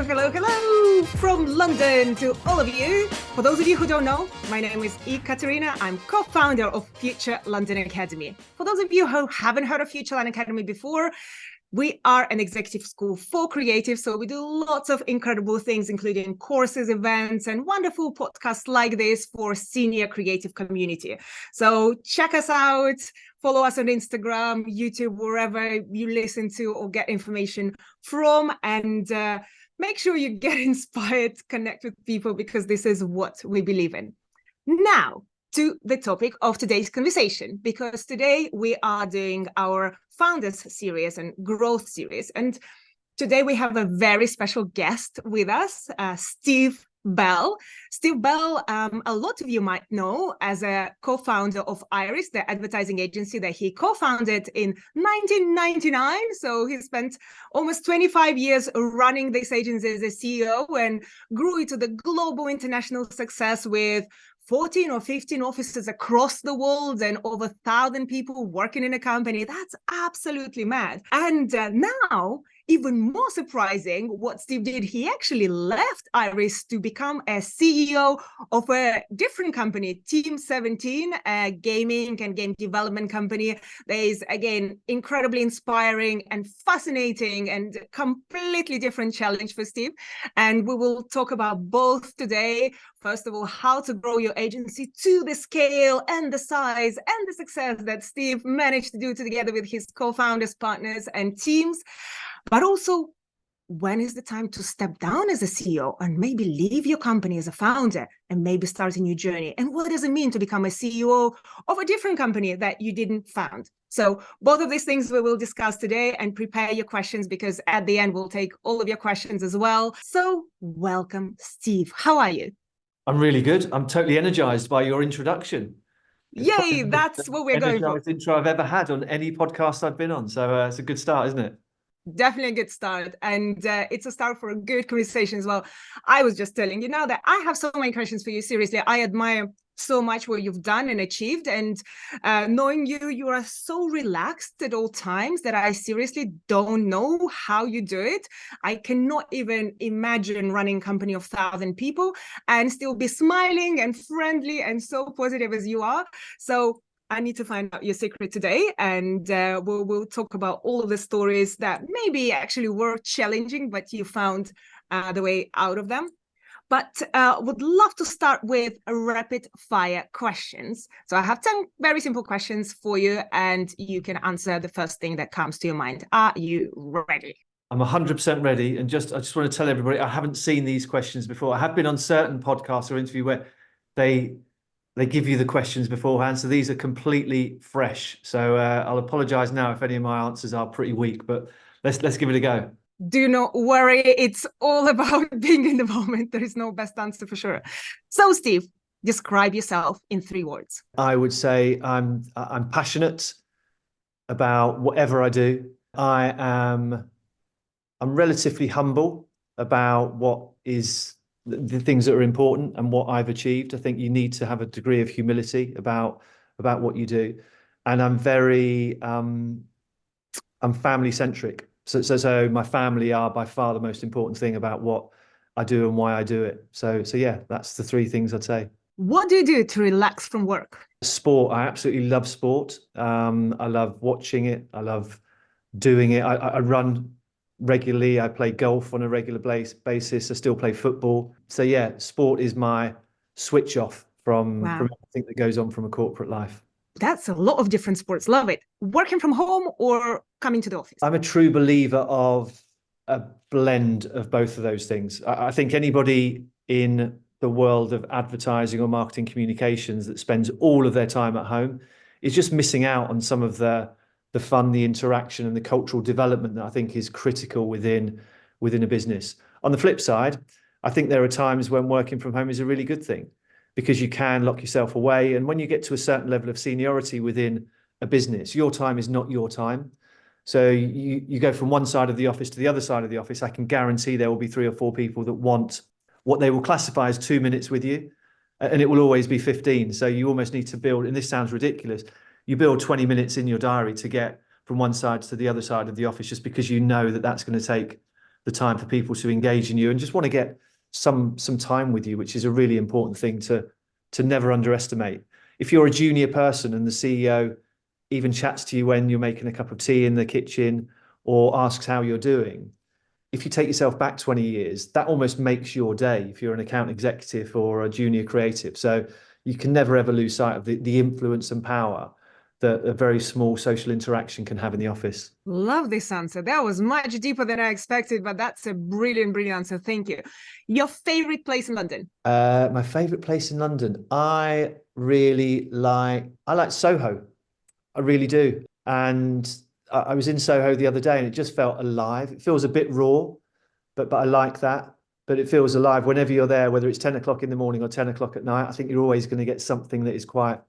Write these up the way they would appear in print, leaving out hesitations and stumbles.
Hello from London to all of you. For those of you who don't know, my name is Ekaterina. I'm co-founder of Future London Academy. For those of you who haven't heard of Future London Academy before, we are an executive school for creatives, so we do lots of incredible things, including courses, events, and wonderful podcasts like this for senior creative community. So check us out, follow us on Instagram, YouTube, wherever you listen to or get information from, and make sure you get inspired, connect with people, because this is what we believe in. Now, to the topic of today's conversation, because today we are doing our Founders Series and Growth Series. And today we have a very special guest with us, Steve Bell. Steve Bell, a lot of you might know as a co-founder of Hierarchies, the advertising agency that he co-founded in 1999. So he spent almost 25 years running this agency as a CEO and grew it to the global international success with 14 or 15 offices across the world and over 1,000 people working in a company. That's absolutely mad. And now, even more surprising, what Steve did, he actually left Hierarchies to become a CEO of a different company, Team17, a gaming and game development company that is, again, incredibly inspiring and fascinating and completely different challenge for Steve. And we will talk about both today. First of all, how to grow your agency to the scale and the size and the success that Steve managed to do together with his co-founders, partners, and teams. But also, when is the time to step down as a CEO and maybe leave your company as a founder and maybe start a new journey? And what does it mean to become a CEO of a different company that you didn't found? So both of these things we will discuss today, and prepare your questions, because at the end, we'll take all of your questions as well. So welcome, Steve. How are you? I'm really good. I'm totally energized by your introduction. Yay, that's what we're going for. Intro I've ever had on any podcast I've been on. So it's a good start, isn't it? Definitely a good start. And it's a start for a good conversation as well. I was just telling you now that I have so many questions for you. Seriously, I admire so much what you've done and achieved. And knowing you, you are so relaxed at all times that I seriously don't know how you do it. I cannot even imagine running a company of 1,000 people and still be smiling and friendly and so positive as you are. So I need to find out your secret today, and we'll talk about all of the stories that maybe actually were challenging, but you found the way out of them. But would love to start with rapid fire questions. So I have 10 very simple questions for you, and you can answer the first thing that comes to your mind. Are you ready? I'm 100% ready. And I just want to tell everybody, I haven't seen these questions before. I have been on certain podcasts or interview where they give you the questions beforehand. So these are completely fresh. So I'll apologize now if any of my answers are pretty weak, but let's give it a go. Do not worry. It's all about being in the moment. There is no best answer for sure. So Steve, describe yourself in 3 words. I would say I'm passionate about whatever I do. I'm relatively humble about what is the things that are important and what I've achieved. I think you need to have a degree of humility about what you do. And I'm very, I'm family centric. So my family are by far the most important thing about what I do and why I do it. So yeah, that's the 3 things I'd say. What do you do to relax from work? Sport. I absolutely love sport. I love watching it. I love doing it. I run regularly. I play golf on a regular basis. I still play football. So yeah, sport is my switch off from everything that goes on from a corporate life. That's a lot of different sports. Love it. Working from home or coming to the office? I'm a true believer of a blend of both of those things. I think anybody in the world of advertising or marketing communications that spends all of their time at home is just missing out on some of the fun, the interaction, and the cultural development that I think is critical within a business. On the flip side, I think there are times when working from home is a really good thing, because you can lock yourself away. And when you get to a certain level of seniority within a business, your time is not your time. So you go from one side of the office to the other side of the office. I can guarantee there will be 3 or 4 people that want what they will classify as 2 minutes with you, and it will always be 15. So you almost need to build, and this sounds ridiculous, you build 20 minutes in your diary to get from one side to the other side of the office, just because you know that that's going to take the time for people to engage in you and just want to get some time with you, which is a really important thing to never underestimate. If you're a junior person and the CEO even chats to you when you're making a cup of tea in the kitchen or asks how you're doing, if you take yourself back 20 years, that almost makes your day if you're an account executive or a junior creative. So you can never ever lose sight of the influence and power that a very small social interaction can have in the office. Love this answer. That was much deeper than I expected, but that's a brilliant, brilliant answer. Thank you. Your favorite place in London? My favorite place in London, I like Soho. I really do. And I was in Soho the other day and it just felt alive. It feels a bit raw, but I like that. But it feels alive whenever you're there, whether it's 10 o'clock in the morning or 10 o'clock at night. I think you're always going to get something that is quite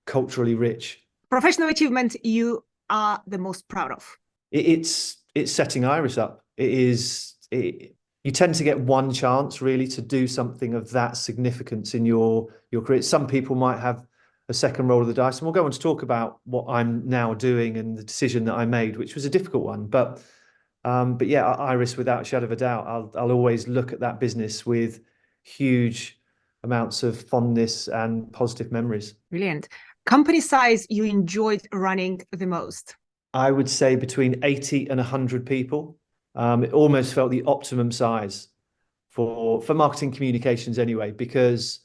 culturally rich. Professional achievement you are the most proud of? It's setting Iris up. You tend to get one chance really to do something of that significance in your career. Some people might have a second roll of the dice, and we'll go on to talk about what I'm now doing and the decision that I made, which was a difficult one. But yeah, Iris, without a shadow of a doubt, I'll always look at that business with huge amounts of fondness and positive memories. Brilliant. Company size you enjoyed running the most? I would say between 80 and 100 people. It almost felt the optimum size for marketing communications anyway, because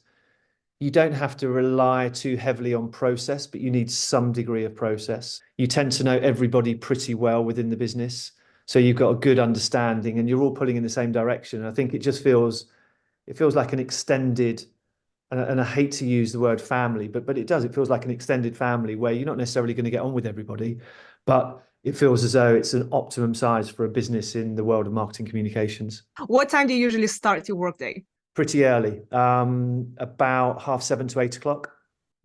you don't have to rely too heavily on process, but you need some degree of process. You tend to know everybody pretty well within the business. So you've got a good understanding and you're all pulling in the same direction. And I think it feels like an extended, and I hate to use the word family, but it does. It feels like an extended family where you're not necessarily going to get on with everybody, but it feels as though it's an optimum size for a business in the world of marketing communications. What time do you usually start your workday? Pretty early, about 7:30 to 8 o'clock.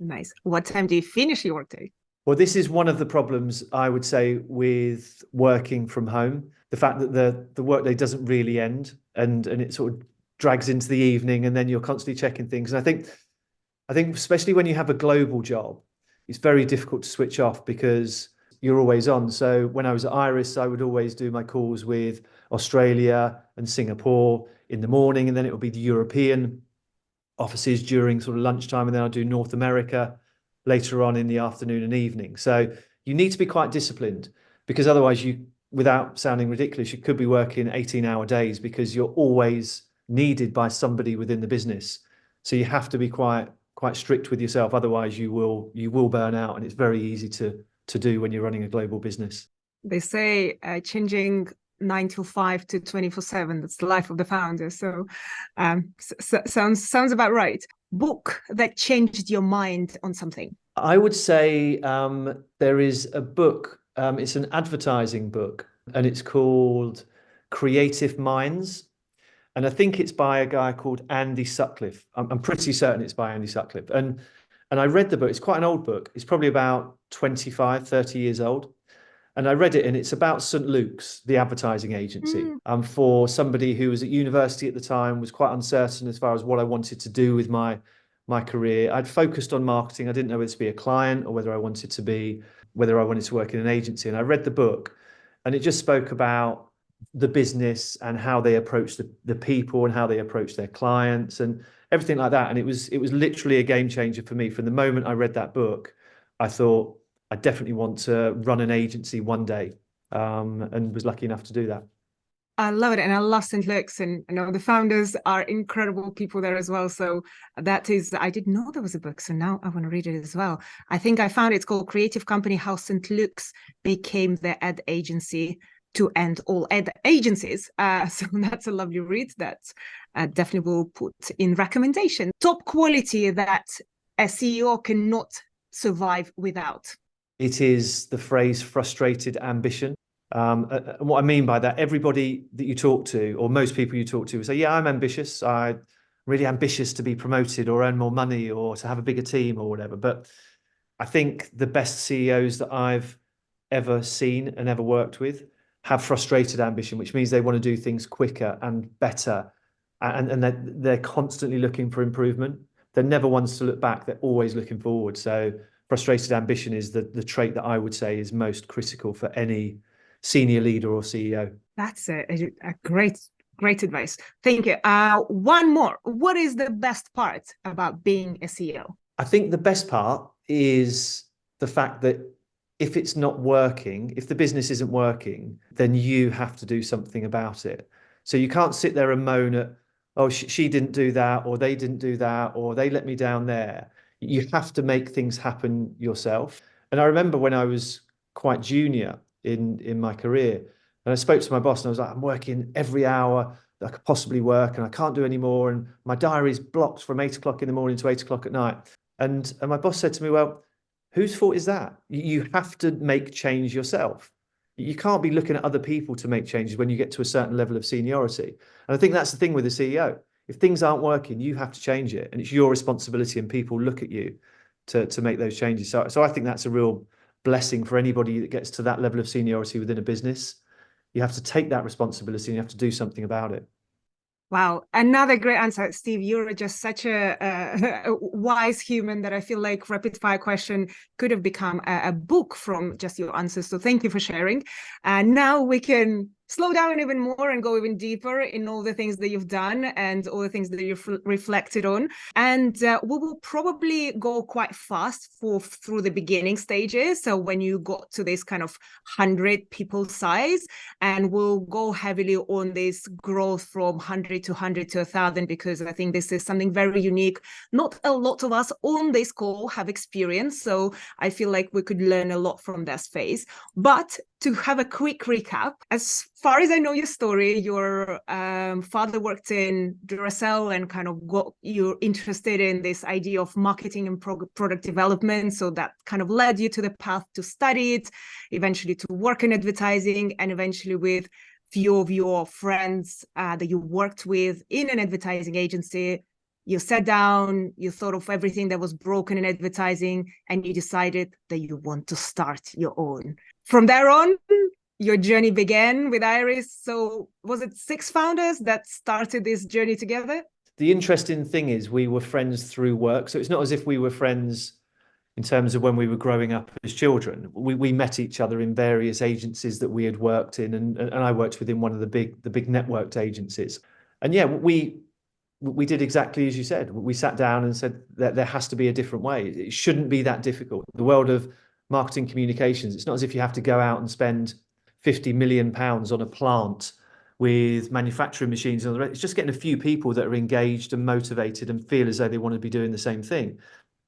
Nice. What time do you finish your workday? Well, this is one of the problems I would say with working from home. The fact that the workday doesn't really end and it sort of drags into the evening and then you're constantly checking things. And I think especially when you have a global job, it's very difficult to switch off because you're always on. So when I was at Iris, I would always do my calls with Australia and Singapore in the morning, and then it would be the European offices during sort of lunchtime, and then I'll do North America later on in the afternoon and evening. So you need to be quite disciplined because otherwise you, without sounding ridiculous, you could be working 18-hour days because you're always needed by somebody within the business. So you have to be quite strict with yourself. Otherwise you will burn out, and it's very easy to do when you're running a global business. They say changing 9 to 5 to 24/7. That's the life of the founder. So, sounds about right. Book that changed your mind on something? I would say there is a book. It's an advertising book, and it's called Creative Minds. And I think it's by a guy called Andy Sutcliffe. I'm pretty certain it's by Andy Sutcliffe. And I read the book. It's quite an old book. It's probably about 25, 30 years old. And I read it, and it's about St. Luke's, the advertising agency. For somebody who was at university at the time, was quite uncertain as far as what I wanted to do with my career. I'd focused on marketing. I didn't know whether to be a client or whether I wanted to work in an agency. And I read the book, and it just spoke about the business and how they approach the people and how they approach their clients and everything like that. And it was literally a game changer for me. From the moment I read that book, I thought I definitely want to run an agency one day, and was lucky enough to do that. I love it, and I love St. Luke's, and I know the founders are incredible people there as well. So I didn't know there was a book, so now I want to read it as well. I think I found it's called Creative Company: How St. Luke's Became the Ad Agency to End All Ad Agencies. So that's a lovely read that definitely will put in recommendation. Top quality that a CEO cannot survive without? It is the phrase frustrated ambition. And what I mean by that, everybody that you talk to, or most people you talk to, will say, yeah, I'm ambitious. I'm really ambitious to be promoted or earn more money or to have a bigger team or whatever. But I think the best CEOs that I've ever seen and ever worked with have frustrated ambition, which means they want to do things quicker and better. And they're constantly looking for improvement. They're never ones to look back. They're always looking forward. So frustrated ambition is the trait that I would say is most critical for any senior leader or CEO. That's a great advice. Thank you. One more. What is the best part about being a CEO? I think the best part is the fact that if it's not working, if the business isn't working, then you have to do something about it. So you can't sit there and moan at, oh, she didn't do that, or they didn't do that, or they let me down there. You have to make things happen yourself. And I remember when I was quite junior in my career, and I spoke to my boss and I was like, I'm working every hour that I could possibly work and I can't do any more. And my diary's blocked from 8 o'clock in the morning to 8 o'clock at night. And my boss said to me, well, whose fault is that? You have to make change yourself. You can't be looking at other people to make changes when you get to a certain level of seniority. And I think that's the thing with the CEO. If things aren't working, you have to change it. And it's your responsibility, and people look at you to make those changes. So I think that's a real blessing for anybody that gets to that level of seniority within a business. You have to take that responsibility and you have to do something about it. Wow, another great answer, Steve. You're just such a wise human that I feel like rapid fire question could have become a book from just your answers. So thank you for sharing. And now we can slow down even more and go even deeper in all the things that you've done and all the things that you've reflected on. And we will probably go quite fast through the beginning stages. So when you got to this kind of 100 people size, and we'll go heavily on this growth from 100 to 100 to 1,000, because I think this is something very unique. Not a lot of us on this call have experience, so I feel like we could learn a lot from this phase. But to have a quick recap, as far as I know your story, your father worked in Duracell and kind of got you interested in this idea of marketing and product development. So that kind of led you to the path to study it, eventually to work in advertising, and eventually with few of your friends that you worked with in an advertising agency, you sat down, you thought of everything that was broken in advertising, and you decided that you want to start your own. From there on, your journey began with Iris. So was it 6 founders that started this journey together? The interesting thing is we were friends through work. So it's not as if we were friends in terms of when we were growing up as children. We met each other in various agencies that we had worked in, and I worked within one of the big networked agencies. And yeah, we did exactly as you said. We sat down and said that there has to be a different way. It shouldn't be that difficult. The world of marketing communications, it's not as if you have to go out and spend 50 million pounds on a plant with manufacturing machines and all the rest. It's just getting a few people that are engaged and motivated and feel as though they want to be doing the same thing.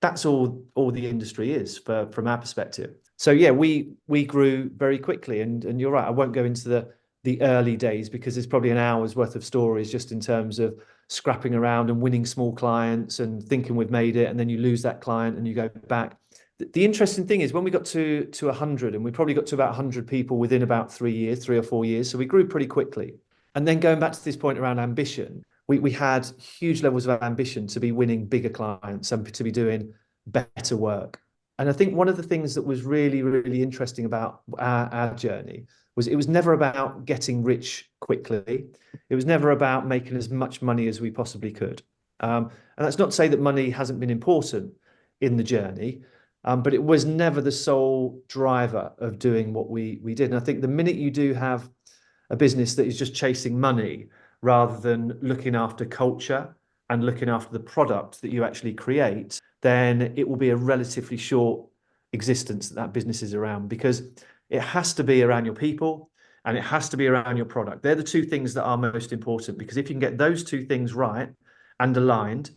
That's all the industry is from our perspective. So yeah, we grew very quickly, and you're right. I won't go into the early days because there's probably an hour's worth of stories just in terms of scrapping around and winning small clients and thinking we've made it, and then you lose that client and you go back. The interesting thing is when we got to 100, and we probably got to about 100 people within about 3 or 4 years. So we grew pretty quickly. And then going back to this point around ambition, we had huge levels of ambition to be winning bigger clients and to be doing better work. And I think one of the things that was really, really interesting about our journey was it was never about getting rich quickly. It was never about making as much money as we possibly could. And that's not to say that money hasn't been important in the journey, but it was never the sole driver of doing what we did. And I think the minute you do have a business that is just chasing money rather than looking after culture and looking after the product that you actually create, then it will be a relatively short existence that business is around, because it has to be around your people and it has to be around your product. They're the two things that are most important, because if you can get those two things right and aligned,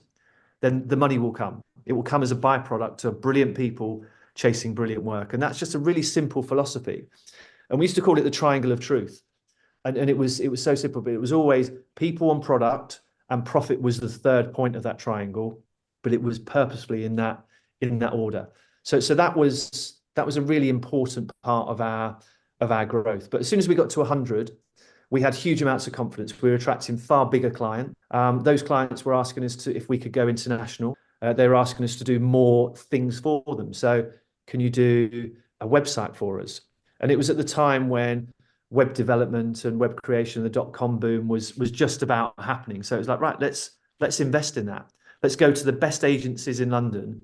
then the money will come. It will come as a byproduct of brilliant people chasing brilliant work. And that's just a really simple philosophy. And we used to call it the triangle of truth. And it was so simple, but it was always people and product, and profit was the third point of that triangle, but it was purposefully in that order. So that was a really important part of our growth. But as soon as we got to 100, we had huge amounts of confidence. We were attracting far bigger clients. Those clients were asking us if we could go international. They were asking us to do more things for them. So can you do a website for us? And it was at the time when web development and web creation, the .com boom was just about happening. So it was like, right, let's invest in that. Let's go to the best agencies in London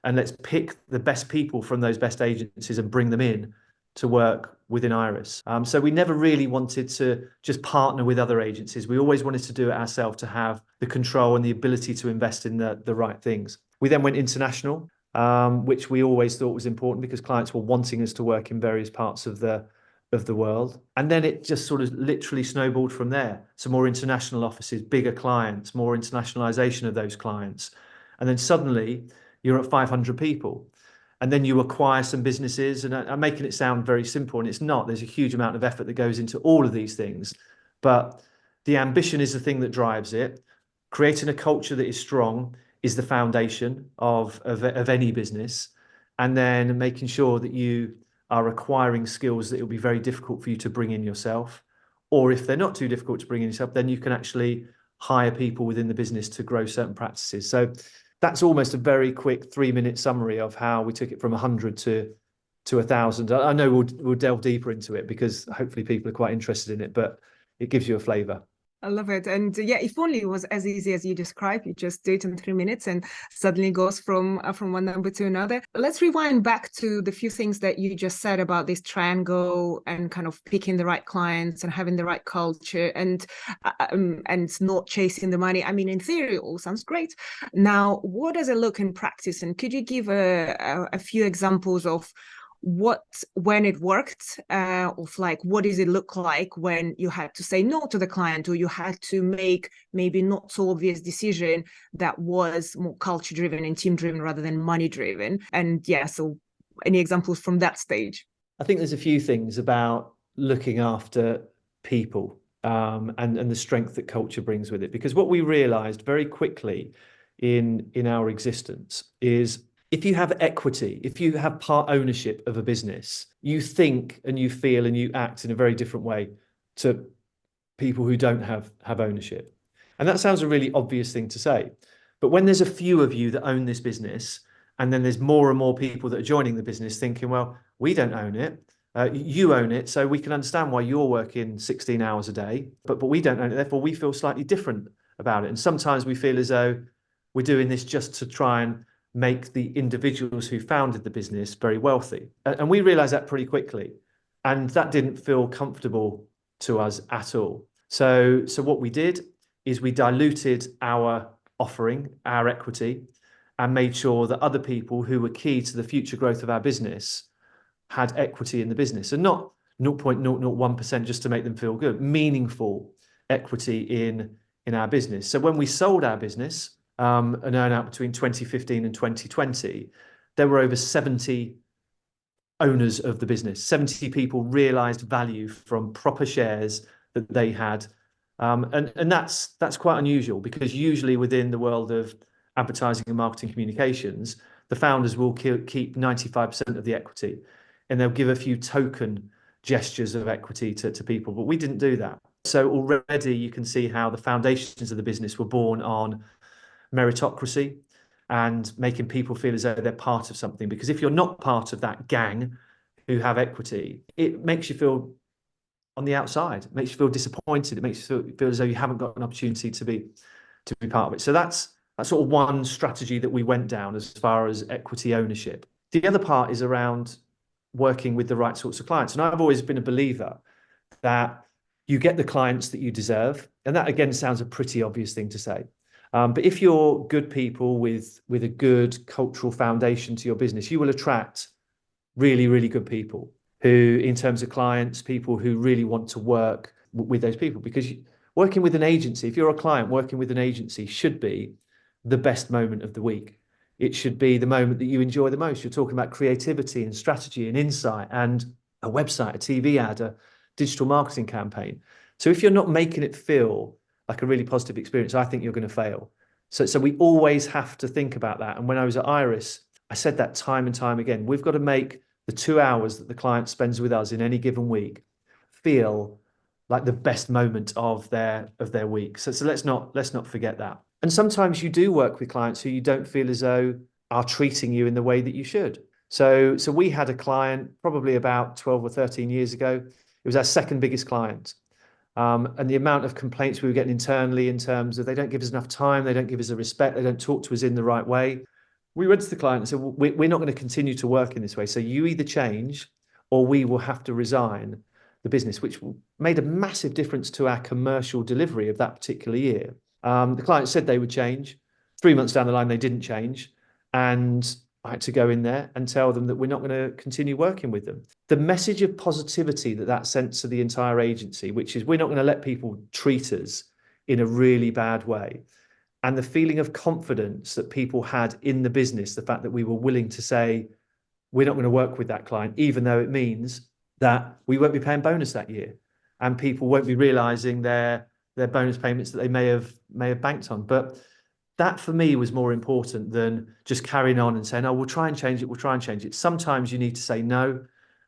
and let's pick the best people from those best agencies and bring them in to work within Iris. So we never really wanted to just partner with other agencies. We always wanted to do it ourselves, to have the control and the ability to invest in the right things. We then went international, which we always thought was important because clients were wanting us to work in various parts of the world. And then it just sort of literally snowballed from there. So more international offices, bigger clients, more internationalization of those clients. And then suddenly you're at 500 people. And then you acquire some businesses, and I'm making it sound very simple, and it's not. There's a huge amount of effort that goes into all of these things, but the ambition is the thing that drives it. Creating a culture that is strong is the foundation of any business, and then making sure that you are acquiring skills that it will be very difficult for you to bring in yourself, or if they're not too difficult to bring in yourself, then you can actually hire people within the business to grow certain practices. So that's almost a very quick 3-minute summary of how we took it from 100 to 1,000. I know we'll delve deeper into it because hopefully people are quite interested in it, but it gives you a flavor. I love it. And yeah, if only it was as easy as you described, you just do it in 3 minutes and suddenly goes from one number to another. Let's rewind back to the few things that you just said about this triangle and kind of picking the right clients and having the right culture and not chasing the money. I mean, in theory, it all sounds great. Now, what does it look in practice? And could you give a few examples of when it worked, of like what does it look like when you had to say no to the client, or you had to make maybe not so obvious decision that was more culture driven and team driven rather than money driven? And yeah, so any examples from that stage? I think there's a few things about looking after people, and the strength that culture brings with it, because what we realized very quickly in our existence is, if you have equity, if you have part ownership of a business, you think and you feel and you act in a very different way to people who don't have ownership. And that sounds a really obvious thing to say. But when there's a few of you that own this business, and then there's more and more people that are joining the business thinking, well, we don't own it. You own it, so we can understand why you're working 16 hours a day, but we don't own it. Therefore, we feel slightly different about it. And sometimes we feel as though we're doing this just to try and make the individuals who founded the business very wealthy. And we realized that pretty quickly. And that didn't feel comfortable to us at all. So what we did is we diluted our offering, our equity, and made sure that other people who were key to the future growth of our business had equity in the business, and not 0.001% just to make them feel good, meaningful equity in our business. So when we sold our business, an earnout between 2015 and 2020, there were over 70 owners of the business. 70 people realized value from proper shares that they had. And that's quite unusual, because usually within the world of advertising and marketing communications, the founders will keep 95% of the equity, and they'll give a few token gestures of equity to people. But we didn't do that. So already you can see how the foundations of the business were born on meritocracy and making people feel as though they're part of something. Because if you're not part of that gang who have equity, it makes you feel on the outside. It makes you feel disappointed. It makes you feel as though you haven't got an opportunity to be part of it. So that's sort of one strategy that we went down as far as equity ownership. The other part is around working with the right sorts of clients. And I've always been a believer that you get the clients that you deserve. And that, again, sounds a pretty obvious thing to say. But if you're good people with a good cultural foundation to your business, you will attract really, really good people who, in terms of clients, people who really want to work with those people. Because working with an agency, if you're a client, working with an agency should be the best moment of the week. It should be the moment that you enjoy the most. You're talking about creativity and strategy and insight and a website, a TV ad, a digital marketing campaign. So if you're not making it feel like a really positive experience, I think you're going to fail. So we always have to think about that. And when I was at Iris, I said that time and time again. We've got to make the 2 hours that the client spends with us in any given week feel like the best moment of their week. So let's not forget that. And sometimes you do work with clients who you don't feel as though are treating you in the way that you should. So we had a client probably about 12 or 13 years ago. It was our second biggest client. And the amount of complaints we were getting internally in terms of they don't give us enough time, they don't give us the respect, they don't talk to us in the right way. We went to the client and said, we're not going to continue to work in this way. So you either change or we will have to resign the business, which made a massive difference to our commercial delivery of that particular year. The client said they would change. 3 months down the line, they didn't change. And I had to go in there and tell them that we're not going to continue working with them. The message of positivity that sent to the entire agency, which is we're not going to let people treat us in a really bad way. And the feeling of confidence that people had in the business, the fact that we were willing to say, we're not going to work with that client, even though it means that we won't be paying bonus that year. And people won't be realizing their bonus payments that they may have banked on. But that for me was more important than just carrying on and saying, oh, we'll try and change it, we'll try and change it. Sometimes you need to say, no,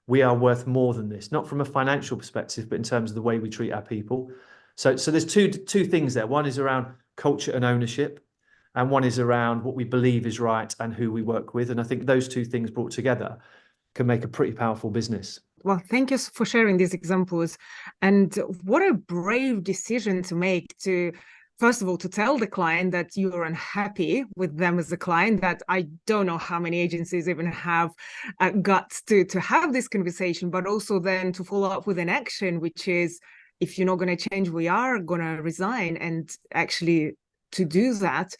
we are worth more than this, not from a financial perspective, but in terms of the way we treat our people. So there's two things there. One is around culture and ownership, and one is around what we believe is right and who we work with. And I think those two things brought together can make a pretty powerful business. Well, thank you for sharing these examples. And what a brave decision to make, to first of all, to tell the client that you're unhappy with them as a client, that I don't know how many agencies even have guts to have this conversation, but also then to follow up with an action, which is, if you're not going to change, we are going to resign. And actually to do that,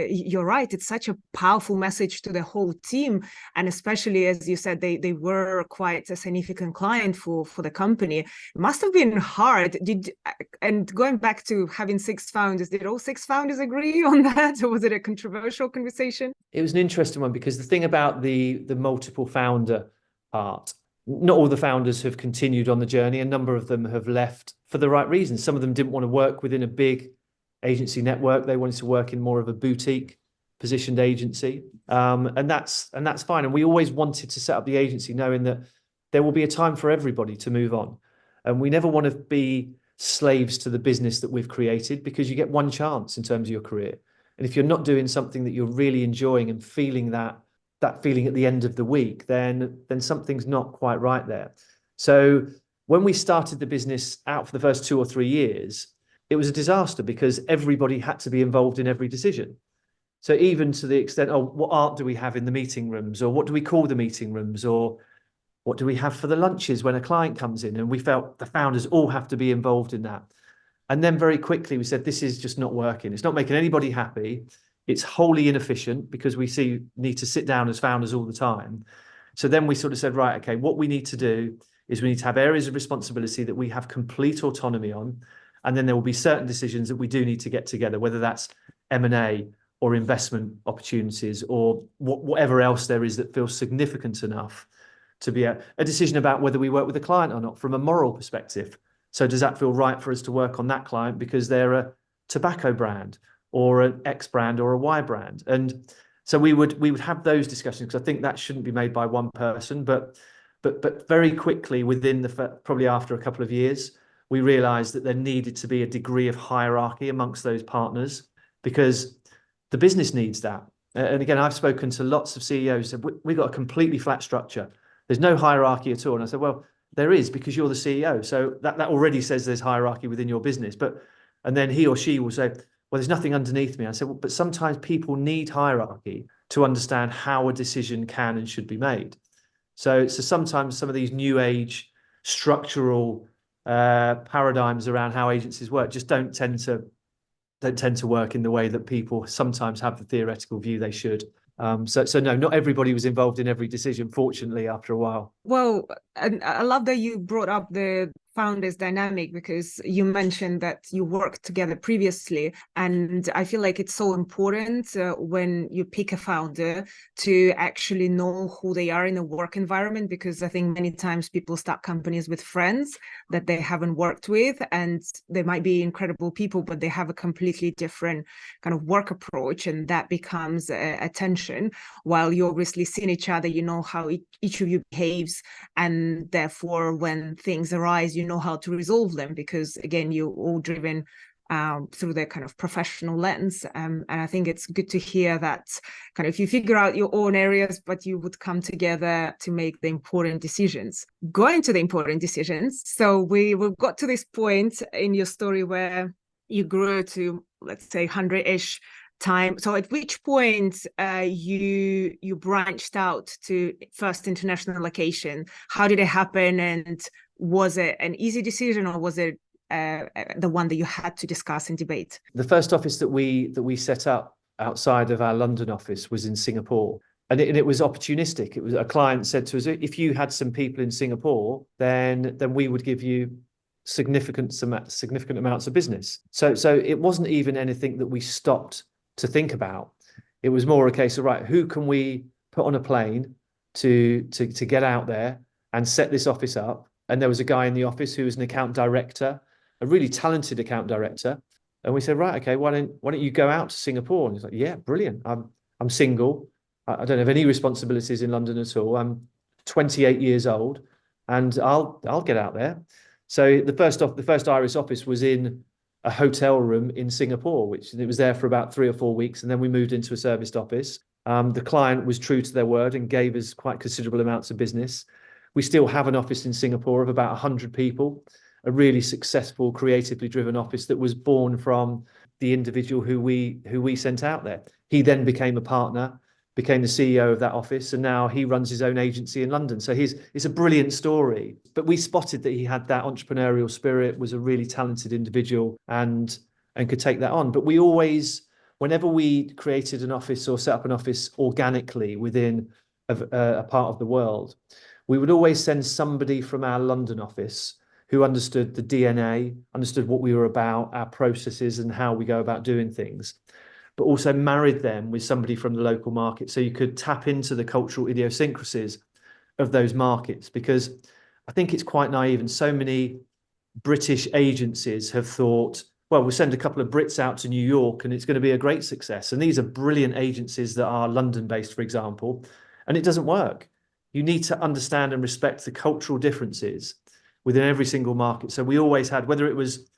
you're right, it's such a powerful message to the whole team. And especially, as you said, they were quite a significant client for the company. It must have been hard. And going back to having 6 founders, did all 6 founders agree on that, or was it a controversial conversation? It was an interesting one, because the thing about the multiple founder part, not all the founders have continued on the journey. A number of them have left for the right reasons. Some of them didn't want to work within a big agency network. They wanted to work in more of a boutique positioned agency. And that's fine. And we always wanted to set up the agency knowing that there will be a time for everybody to move on. And we never want to be slaves to the business that we've created, because you get one chance in terms of your career. And if you're not doing something that you're really enjoying and feeling that feeling at the end of the week, then something's not quite right there. So when we started the business out for the first 2 or 3 years, it was a disaster, because everybody had to be involved in every decision. So even to the extent, oh, what art do we have in the meeting rooms? Or what do we call the meeting rooms? Or what do we have for the lunches when a client comes in? And we felt the founders all have to be involved in that. And then very quickly we said, this is just not working. It's not making anybody happy. It's wholly inefficient, because we need to sit down as founders all the time. So then we sort of said, right, okay, what we need to do is we need to have areas of responsibility that we have complete autonomy on. And then there will be certain decisions that we do need to get together, whether that's M&A or investment opportunities or whatever else there is that feels significant enough to be a decision about whether we work with a client or not from a moral perspective. So does that feel right for us to work on that client because they're a tobacco brand or an X brand or a Y brand? And so we would have those discussions, because I think that shouldn't be made by one person, but very quickly, within probably after a couple of years, we realized that there needed to be a degree of hierarchy amongst those partners, because the business needs that. And again, I've spoken to lots of CEOs who said, we've got a completely flat structure. There's no hierarchy at all. And I said, well, there is, because you're the CEO. So that already says there's hierarchy within your business. And then he or she will say, well, there's nothing underneath me. I said, well, but sometimes people need hierarchy to understand how a decision can and should be made. So sometimes some of these new age structural paradigms around how agencies work just don't tend to work in the way that people sometimes have the theoretical view they should. So no, not everybody was involved in every decision, fortunately, after a while. Well, and I love that you brought up the founders dynamic, because you mentioned that you worked together previously, and I feel like it's so important when you pick a founder to actually know who they are in a work environment, because I think many times people start companies with friends that they haven't worked with, and they might be incredible people, but they have a completely different kind of work approach, and that becomes a tension. While you obviously seen each other, you know how each of you behaves, and therefore when things arise, you know how to resolve them, because again, you're all driven through their kind of professional lens. And I think it's good to hear that kind of you figure out your own areas, but you would come together to make the important decisions. Going to the important decisions. So we've got to this point in your story where you grew to, let's say, 100-ish time? So at which point you branched out to first international location? How did it happen? And was it an easy decision, or was it the one that you had to discuss and debate? The first office that we set up outside of our London office was in Singapore. And it was opportunistic. It was a client said to us, if you had some people in Singapore, then we would give you significant amounts of business. So it wasn't even anything that we stopped to think about. It was more a case of, right, who can we put on a plane to get out there and set this office up? And there was a guy in the office who was an account director, a really talented account director. And we said, right, okay, why don't you go out to Singapore? And he's like, yeah, brilliant. I'm single. I don't have any responsibilities in London at all. I'm 28 years old, and I'll get out there. So the first Iris office was in a hotel room in Singapore, which it was there for about 3 or 4 weeks, and then we moved into a serviced office. The client was true to their word and gave us quite considerable amounts of business. We still have an office in Singapore of about 100 people, a really successful, creatively driven office that was born from the individual who we sent out there. He then became a partner, became the CEO of that office, and now he runs his own agency in London. So it's a brilliant story. But we spotted that he had that entrepreneurial spirit, was a really talented individual, and could take that on. But we always, whenever we created an office or set up an office organically within a part of the world, we would always send somebody from our London office who understood the DNA, understood what we were about, our processes and how we go about doing things, but also married them with somebody from the local market. So you could tap into the cultural idiosyncrasies of those markets, because I think it's quite naive. And so many British agencies have thought, well, we'll send a couple of Brits out to New York and it's going to be a great success. And these are brilliant agencies that are London based, for example, and it doesn't work. You need to understand and respect the cultural differences within every single market. So we always had, whether it was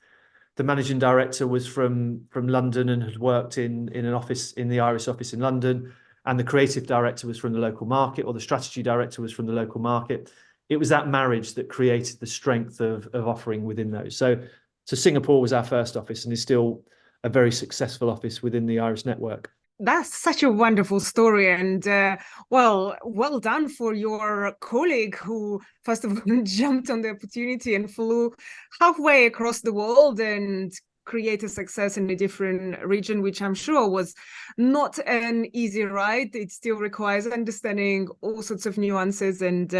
the managing director was from London and had worked in an office, in the Iris office in London, and the creative director was from the local market, or the strategy director was from the local market. It was that marriage that created the strength of offering within those. So Singapore was our first office and is still a very successful office within the Iris network. That's such a wonderful story, and well done for your colleague who, first of all, jumped on the opportunity and flew halfway across the world and create a success in a different region, which I'm sure was not an easy ride. It still requires understanding all sorts of nuances, and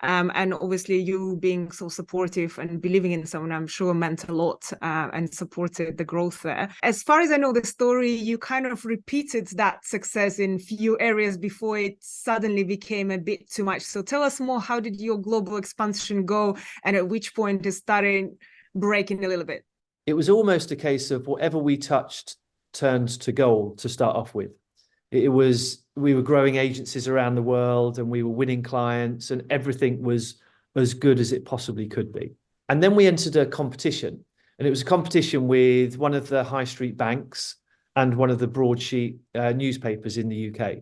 obviously you being so supportive and believing in someone, I'm sure meant a lot and supported the growth there. As far as I know the story, you kind of repeated that success in few areas before it suddenly became a bit too much. So tell us more, how did your global expansion go, and at which point it started breaking a little bit? It was almost a case of whatever we touched turned to gold to start off with. We were growing agencies around the world and we were winning clients, and everything was as good as it possibly could be. And then we entered a competition, and it was a competition with one of the high street banks and one of the broadsheet newspapers in the UK.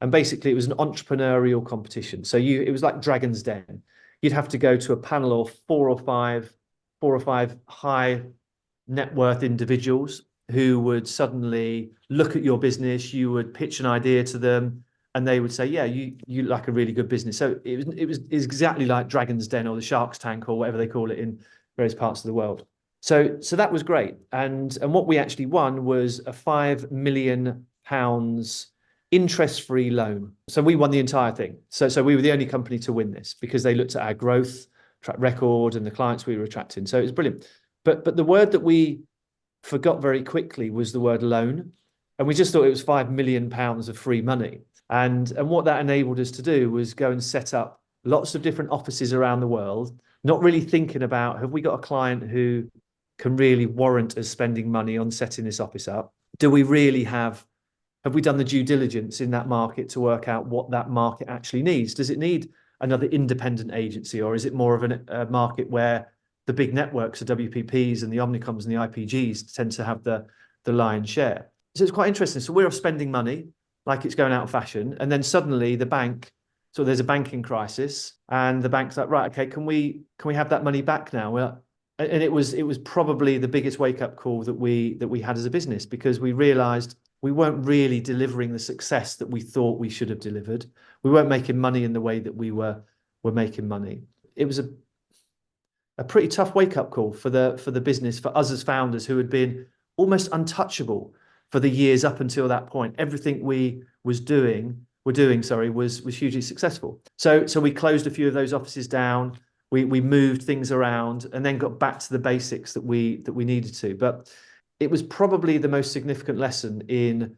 And basically it was an entrepreneurial competition. So it was like Dragon's Den. You'd have to go to a panel of four or five high net worth individuals who would suddenly look at your business. You would pitch an idea to them and they would say, yeah, you like a really good business. So it was exactly like Dragon's Den or the Shark's Tank or whatever they call it in various parts of the world. So that was great. And what we actually won was a £5 million interest-free loan. So we won the entire thing. So we were the only company to win this because they looked at our growth track record and the clients we were attracting. So it was brilliant. But the word that we forgot very quickly was the word loan. And we just thought it was £5 million of free money. And what that enabled us to do was go and set up lots of different offices around the world, not really thinking about, have we got a client who can really warrant us spending money on setting this office up? Do we really have we done the due diligence in that market to work out what that market actually needs? Does it need another independent agency, or is it more of a market where the big networks, the WPPs and the Omnicoms and the IPGs tend to have the lion's share? So it's quite interesting. So we're spending money like it's going out of fashion. And then suddenly the bank, so there's a banking crisis and the bank's like, right, okay, can we have that money back now? Well, And it was probably the biggest wake-up call that we had as a business, because we realized we weren't really delivering the success that we thought we should have delivered. We weren't making money in the way that we were making money. It was a pretty tough wake-up call for the business, for us as founders who had been almost untouchable for the years up until that point. Everything were doing, sorry, was hugely successful. So we closed a few of those offices down. We moved things around and then got back to the basics that we needed to. But it was probably the most significant lesson in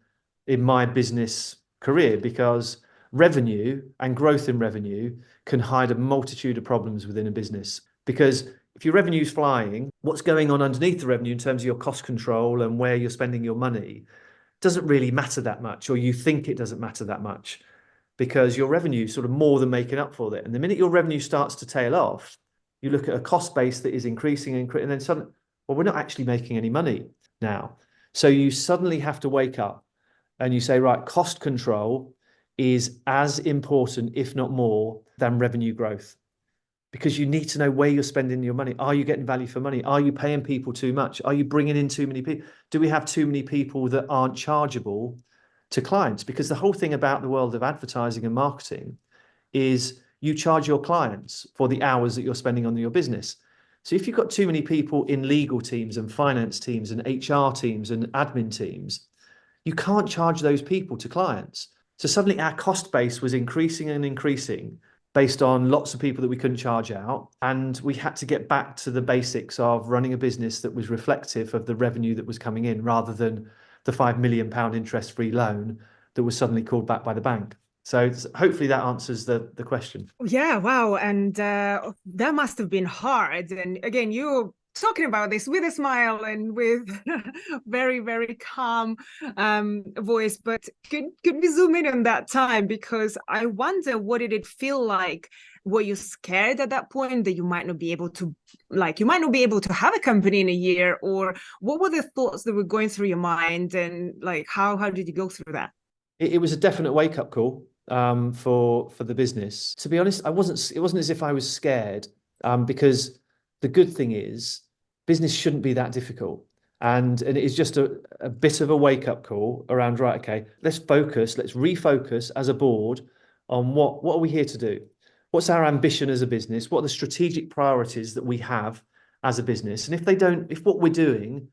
my business career, because revenue and growth in revenue can hide a multitude of problems within a business. Because if your revenue's flying, what's going on underneath the revenue in terms of your cost control and where you're spending your money doesn't really matter that much, or you think it doesn't matter that much, because your revenue is sort of more than making up for it. And the minute your revenue starts to tail off, you look at a cost base that is increasing and then suddenly, well, we're not actually making any money now. So you suddenly have to wake up and you say, right, cost control is as important, if not more, than revenue growth. Because you need to know where you're spending your money. Are you getting value for money? Are you paying people too much? Are you bringing in too many people? Do we have too many people that aren't chargeable to clients? Because the whole thing about the world of advertising and marketing is you charge your clients for the hours that you're spending on your business. So if you've got too many people in legal teams and finance teams and HR teams and admin teams, you can't charge those people to clients. So suddenly our cost base was increasing and increasing based on lots of people that we couldn't charge out. And we had to get back to the basics of running a business that was reflective of the revenue that was coming in, rather than the £5 million interest-free loan that was suddenly called back by the bank. So hopefully that answers the question. Yeah, wow. And that must have been hard. And again, you're talking about this with a smile and with very, very calm voice. But could we zoom in on that time? Because I wonder, what did it feel like? Were you scared at that point that you might not be able to, have a company in a year? Or what were the thoughts that were going through your mind? And like, how did you go through that? It was a definite wake-up call for the business. To be honest, it wasn't as if I was scared, because the good thing is business shouldn't be that difficult. And it is just a bit of a wake-up call around, right, okay, let's refocus as a board on what are we here to do? What's our ambition as a business? What are the strategic priorities that we have as a business? And if what we're doing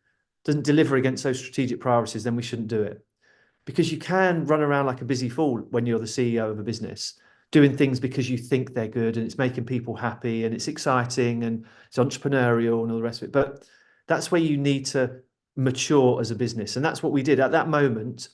doesn't deliver against those strategic priorities, then we shouldn't do it. Because you can run around like a busy fool when you're the CEO of a business, doing things because you think they're good and it's making people happy and it's exciting and it's entrepreneurial and all the rest of it. But that's where you need to mature as a business. And that's what we did. At that moment,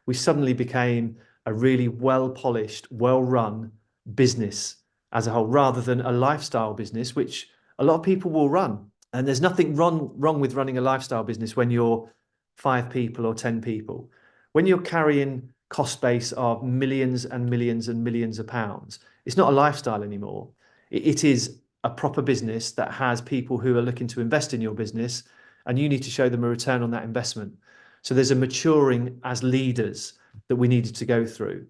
we suddenly became a really well-polished, well-run business as a whole, rather than a lifestyle business, which a lot of people will run. And there's nothing wrong with running a lifestyle business when you're 5 people or 10 people. When you're carrying cost base of millions and millions and millions of pounds, it's not a lifestyle anymore. It is a proper business that has people who are looking to invest in your business, and you need to show them a return on that investment. So there's a maturing as leaders that we needed to go through.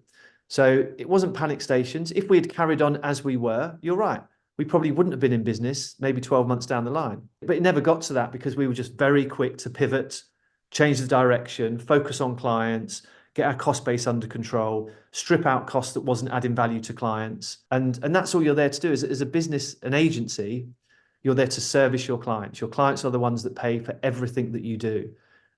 So it wasn't panic stations. If we had carried on as we were, you're right, we probably wouldn't have been in business maybe 12 months down the line. But it never got to that, because we were just very quick to pivot, change the direction, focus on clients, get our cost base under control, strip out costs that wasn't adding value to clients. And that's all you're there to do. As a business, an agency, you're there to service your clients. Your clients are the ones that pay for everything that you do.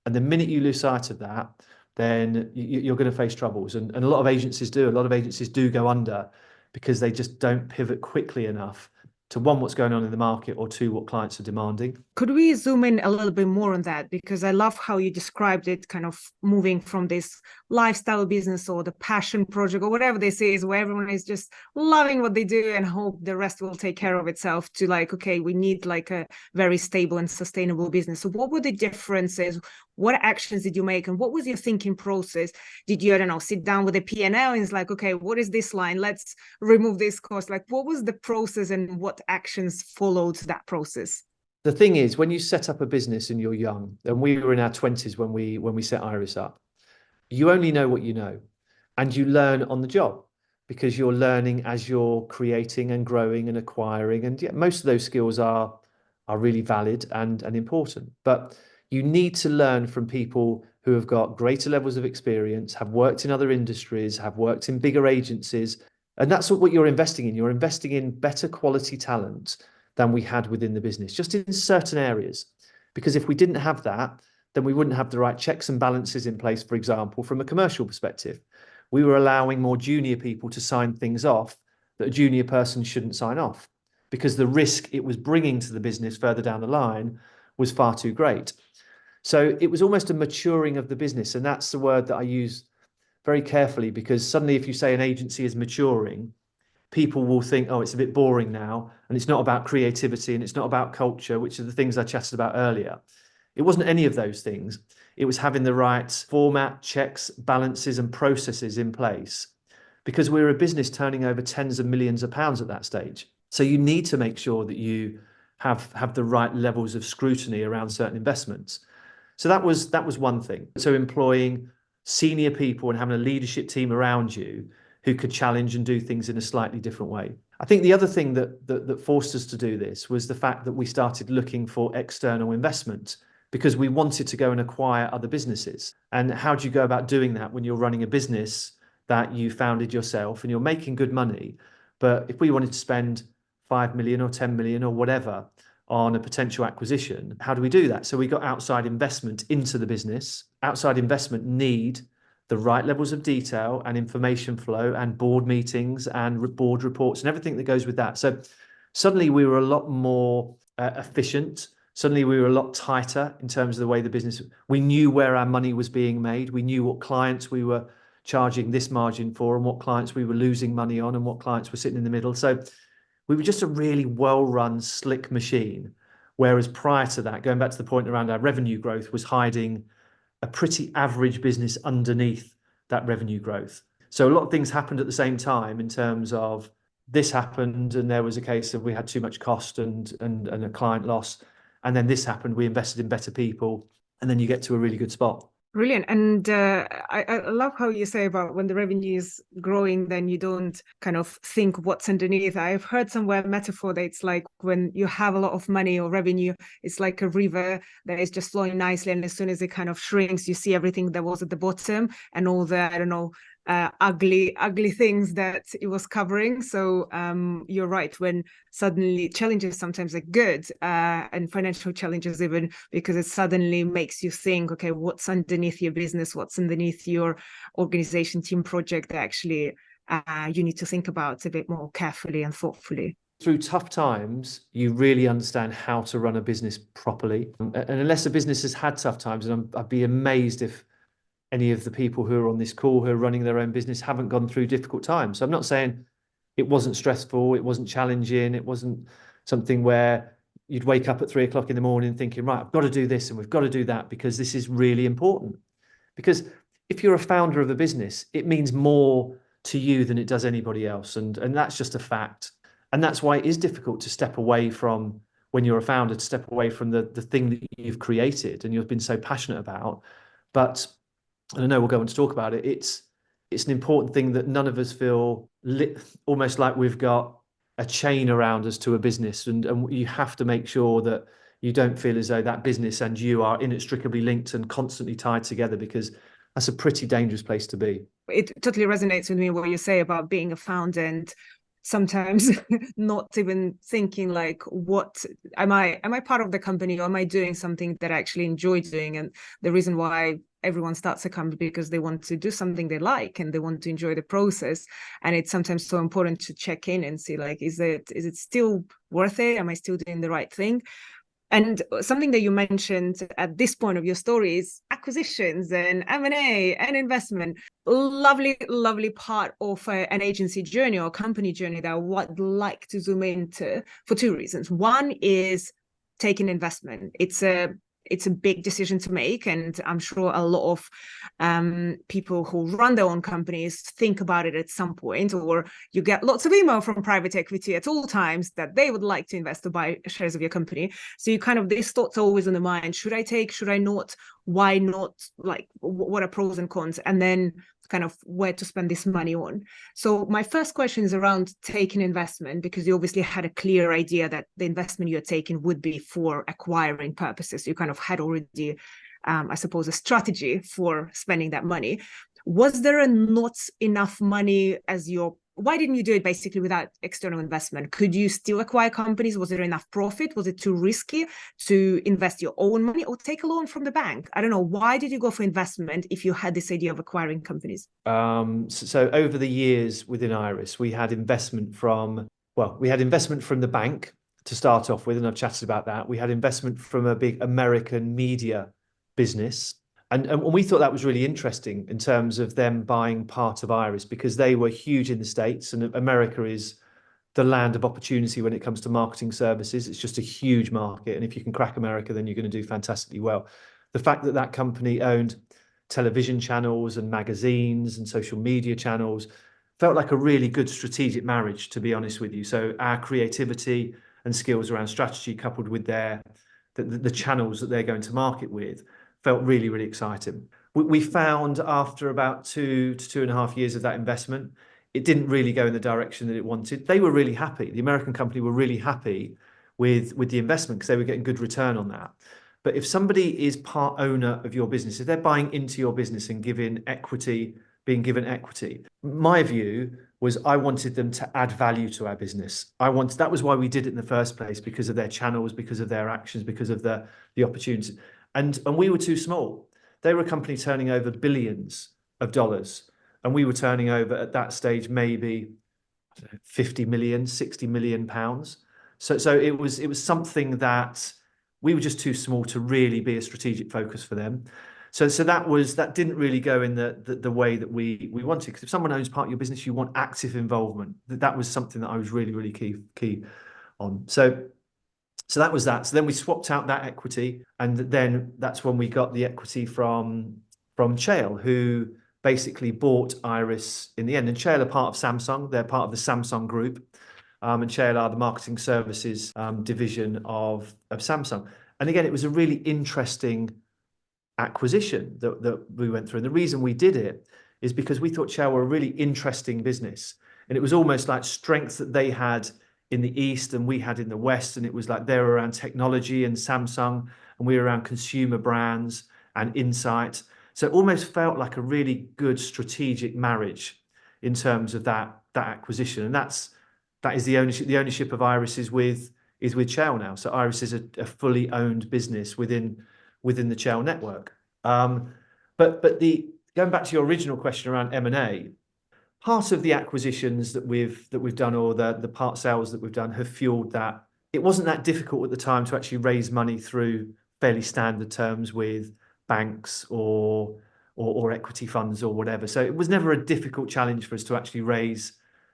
And the minute you lose sight of that, then you're going to face troubles. And a lot of agencies do. A lot of agencies do go under because they just don't pivot quickly enough to, one, what's going on in the market, or two, what clients are demanding. Could we zoom in a little bit more on that? Because I love how you described it, kind of moving from this lifestyle business or the passion project or whatever this is, where everyone is just loving what they do and hope the rest will take care of itself, to like, okay, we need like a very stable and sustainable business. So what were the differences? What actions did you make? And what was your thinking process? Did you, I don't know, sit down with a P&L and it's like, okay, what is this line? Let's remove this cost. Like, what was the process and what actions followed that process? The thing is, when you set up a business and you're young, and we were in our 20s when we set Iris up, you only know what you know, and you learn on the job, because you're learning as you're creating and growing and acquiring. And yeah, most of those skills are are really valid and important. But you need to learn from people who have got greater levels of experience, have worked in other industries, have worked in bigger agencies. And that's what you're investing in. You're investing in better quality talent than we had within the business, just in certain areas. Because if we didn't have that, then we wouldn't have the right checks and balances in place, for example, from a commercial perspective. We were allowing more junior people to sign things off that a junior person shouldn't sign off, because the risk it was bringing to the business further down the line was far too great. So it was almost a maturing of the business. And that's the word that I use very carefully, because suddenly if you say an agency is maturing, people will think, oh, it's a bit boring now. And it's not about creativity and it's not about culture, which are the things I chatted about earlier. It wasn't any of those things. It was having the right format, checks, balances, and processes in place, because we were a business turning over tens of millions of pounds at that stage. So you need to make sure that you have the right levels of scrutiny around certain investments. So that was one thing. So employing senior people and having a leadership team around you who could challenge and do things in a slightly different way. I think the other thing that forced us to do this was the fact that we started looking for external investment, because we wanted to go and acquire other businesses. And how do you go about doing that when you're running a business that you founded yourself and you're making good money? But if we wanted to spend 5 million or 10 million or whatever on a potential acquisition, how do we do that? So we got outside investment into the business. Outside investment need the right levels of detail and information flow and board meetings and board reports and everything that goes with that. So suddenly we were a lot more efficient. Suddenly we were a lot tighter in terms of the way the business, we knew where our money was being made. We knew what clients we were charging this margin for and what clients we were losing money on and what clients were sitting in the middle. So we were just a really well-run, slick machine. Whereas prior to that, going back to the point around our revenue growth, was hiding a pretty average business underneath that revenue growth. So a lot of things happened at the same time in terms of this happened and there was a case of we had too much cost and a client loss. And then this happened, we invested in better people, and then you get to a really good spot. Brilliant. And I love how you say about when the revenue is growing, then you don't kind of think what's underneath. I've heard somewhere a metaphor that it's like when you have a lot of money or revenue, it's like a river that is just flowing nicely. And as soon as it kind of shrinks, you see everything that was at the bottom and all the, I don't know, ugly things that it was covering. So you're right, when suddenly challenges sometimes are good, and financial challenges even, because it suddenly makes you think, okay, what's underneath your business, what's underneath your organization, team, project that actually you need to think about a bit more carefully and thoughtfully. Through tough times, you really understand how to run a business properly. And unless a business has had tough times, and I'd be amazed if any of the people who are on this call who are running their own business haven't gone through difficult times. So I'm not saying it wasn't stressful, it wasn't challenging, it wasn't something where you'd wake up at 3 o'clock in the morning thinking, right, I've got to do this and we've got to do that because this is really important. Because if you're a founder of a business, it means more to you than it does anybody else. And that's just a fact. And that's why it is difficult to step away from, when you're a founder, to step away from the thing that you've created and you've been so passionate about. But and I know we'll go on to talk about it, it's an important thing that none of us feel almost like we've got a chain around us to a business. And you have to make sure that you don't feel as though that business and you are inextricably linked and constantly tied together, because that's a pretty dangerous place to be. It totally resonates with me what you say about being a founder and sometimes not even thinking like, what am I part of the company, or am I doing something that I actually enjoy doing? And the reason why everyone starts a company because they want to do something they like and they want to enjoy the process. And it's sometimes so important to check in and see, like, is it still worth it? Am I still doing the right thing? And something that you mentioned at this point of your story is acquisitions and M&A and investment. Lovely, lovely part of an agency journey or company journey that I would like to zoom into for two reasons. One is taking investment. It's a big decision to make, and I'm sure a lot of people who run their own companies think about it at some point, or you get lots of email from private equity at all times that they would like to invest or buy shares of your company. So you kind of, this thought's always in the mind: should I take, should I not? why not, like what are pros and cons, and then kind of where to spend this money on. So my first question is around taking investment, because you obviously had a clear idea that the investment you're taking would be for acquiring purposes. You kind of had already, I suppose, a strategy for spending that money. Was there not enough money as your, why didn't you do it basically without external investment? Could you still acquire companies? Was there enough profit? Was it too risky to invest your own money or take a loan from the bank? I don't know. Why did you go for investment if you had this idea of acquiring companies? So over the years within Iris, we had investment from, well, we had investment from the bank to start off with, and I've chatted about that. We had investment from a big American media business. And we thought that was really interesting in terms of them buying part of Iris, because they were huge in the States, and America is the land of opportunity when it comes to marketing services. It's just a huge market. And if you can crack America, then you're going to do fantastically well. The fact that that company owned television channels and magazines and social media channels felt like a really good strategic marriage, to be honest with you. So our creativity and skills around strategy, coupled with the channels that they're going to market with, felt really, really exciting. We found after about 2 to 2.5 years of that investment, it didn't really go in the direction that it wanted. They were really happy. The American company were really happy with the investment because they were getting good return on that. But if somebody is part owner of your business, if they're buying into your business and giving equity, being given equity, my view was I wanted them to add value to our business. That was why we did it in the first place, because of their channels, because of their actions, because of the opportunity. And we were too small. They were a company turning over billions of dollars, and we were turning over at that stage maybe 50 million, 60 million pounds. So it was something that we were just too small to really be a strategic focus for them. So that didn't really go in the way that we wanted. Because if someone owns part of your business, you want active involvement. That was something that I was really, really key on. So that was that. So then we swapped out that equity, and then that's when we got the equity from Chael, who basically bought Iris in the end. And Chael are part of Samsung. They're part of the Samsung Group, and Chael are the marketing services division of Samsung. And again, it was a really interesting acquisition that we went through. And the reason we did it is because we thought Chael were a really interesting business, and it was almost like strengths that they had in the East and we had in the West. And it was like they were around technology and Samsung, and we were around consumer brands and insight. So it almost felt like a really good strategic marriage in terms of that acquisition. And that is the ownership. The ownership of Iris is with Chael now. So Iris is a fully owned business within the Chael network. But going back to your original question around M&A, part of the acquisitions that we've done, or the part sales that we've done, have fueled that. It wasn't that difficult at the time to actually raise money through fairly standard terms with banks or equity funds or whatever. So it was never a difficult challenge for us to actually raise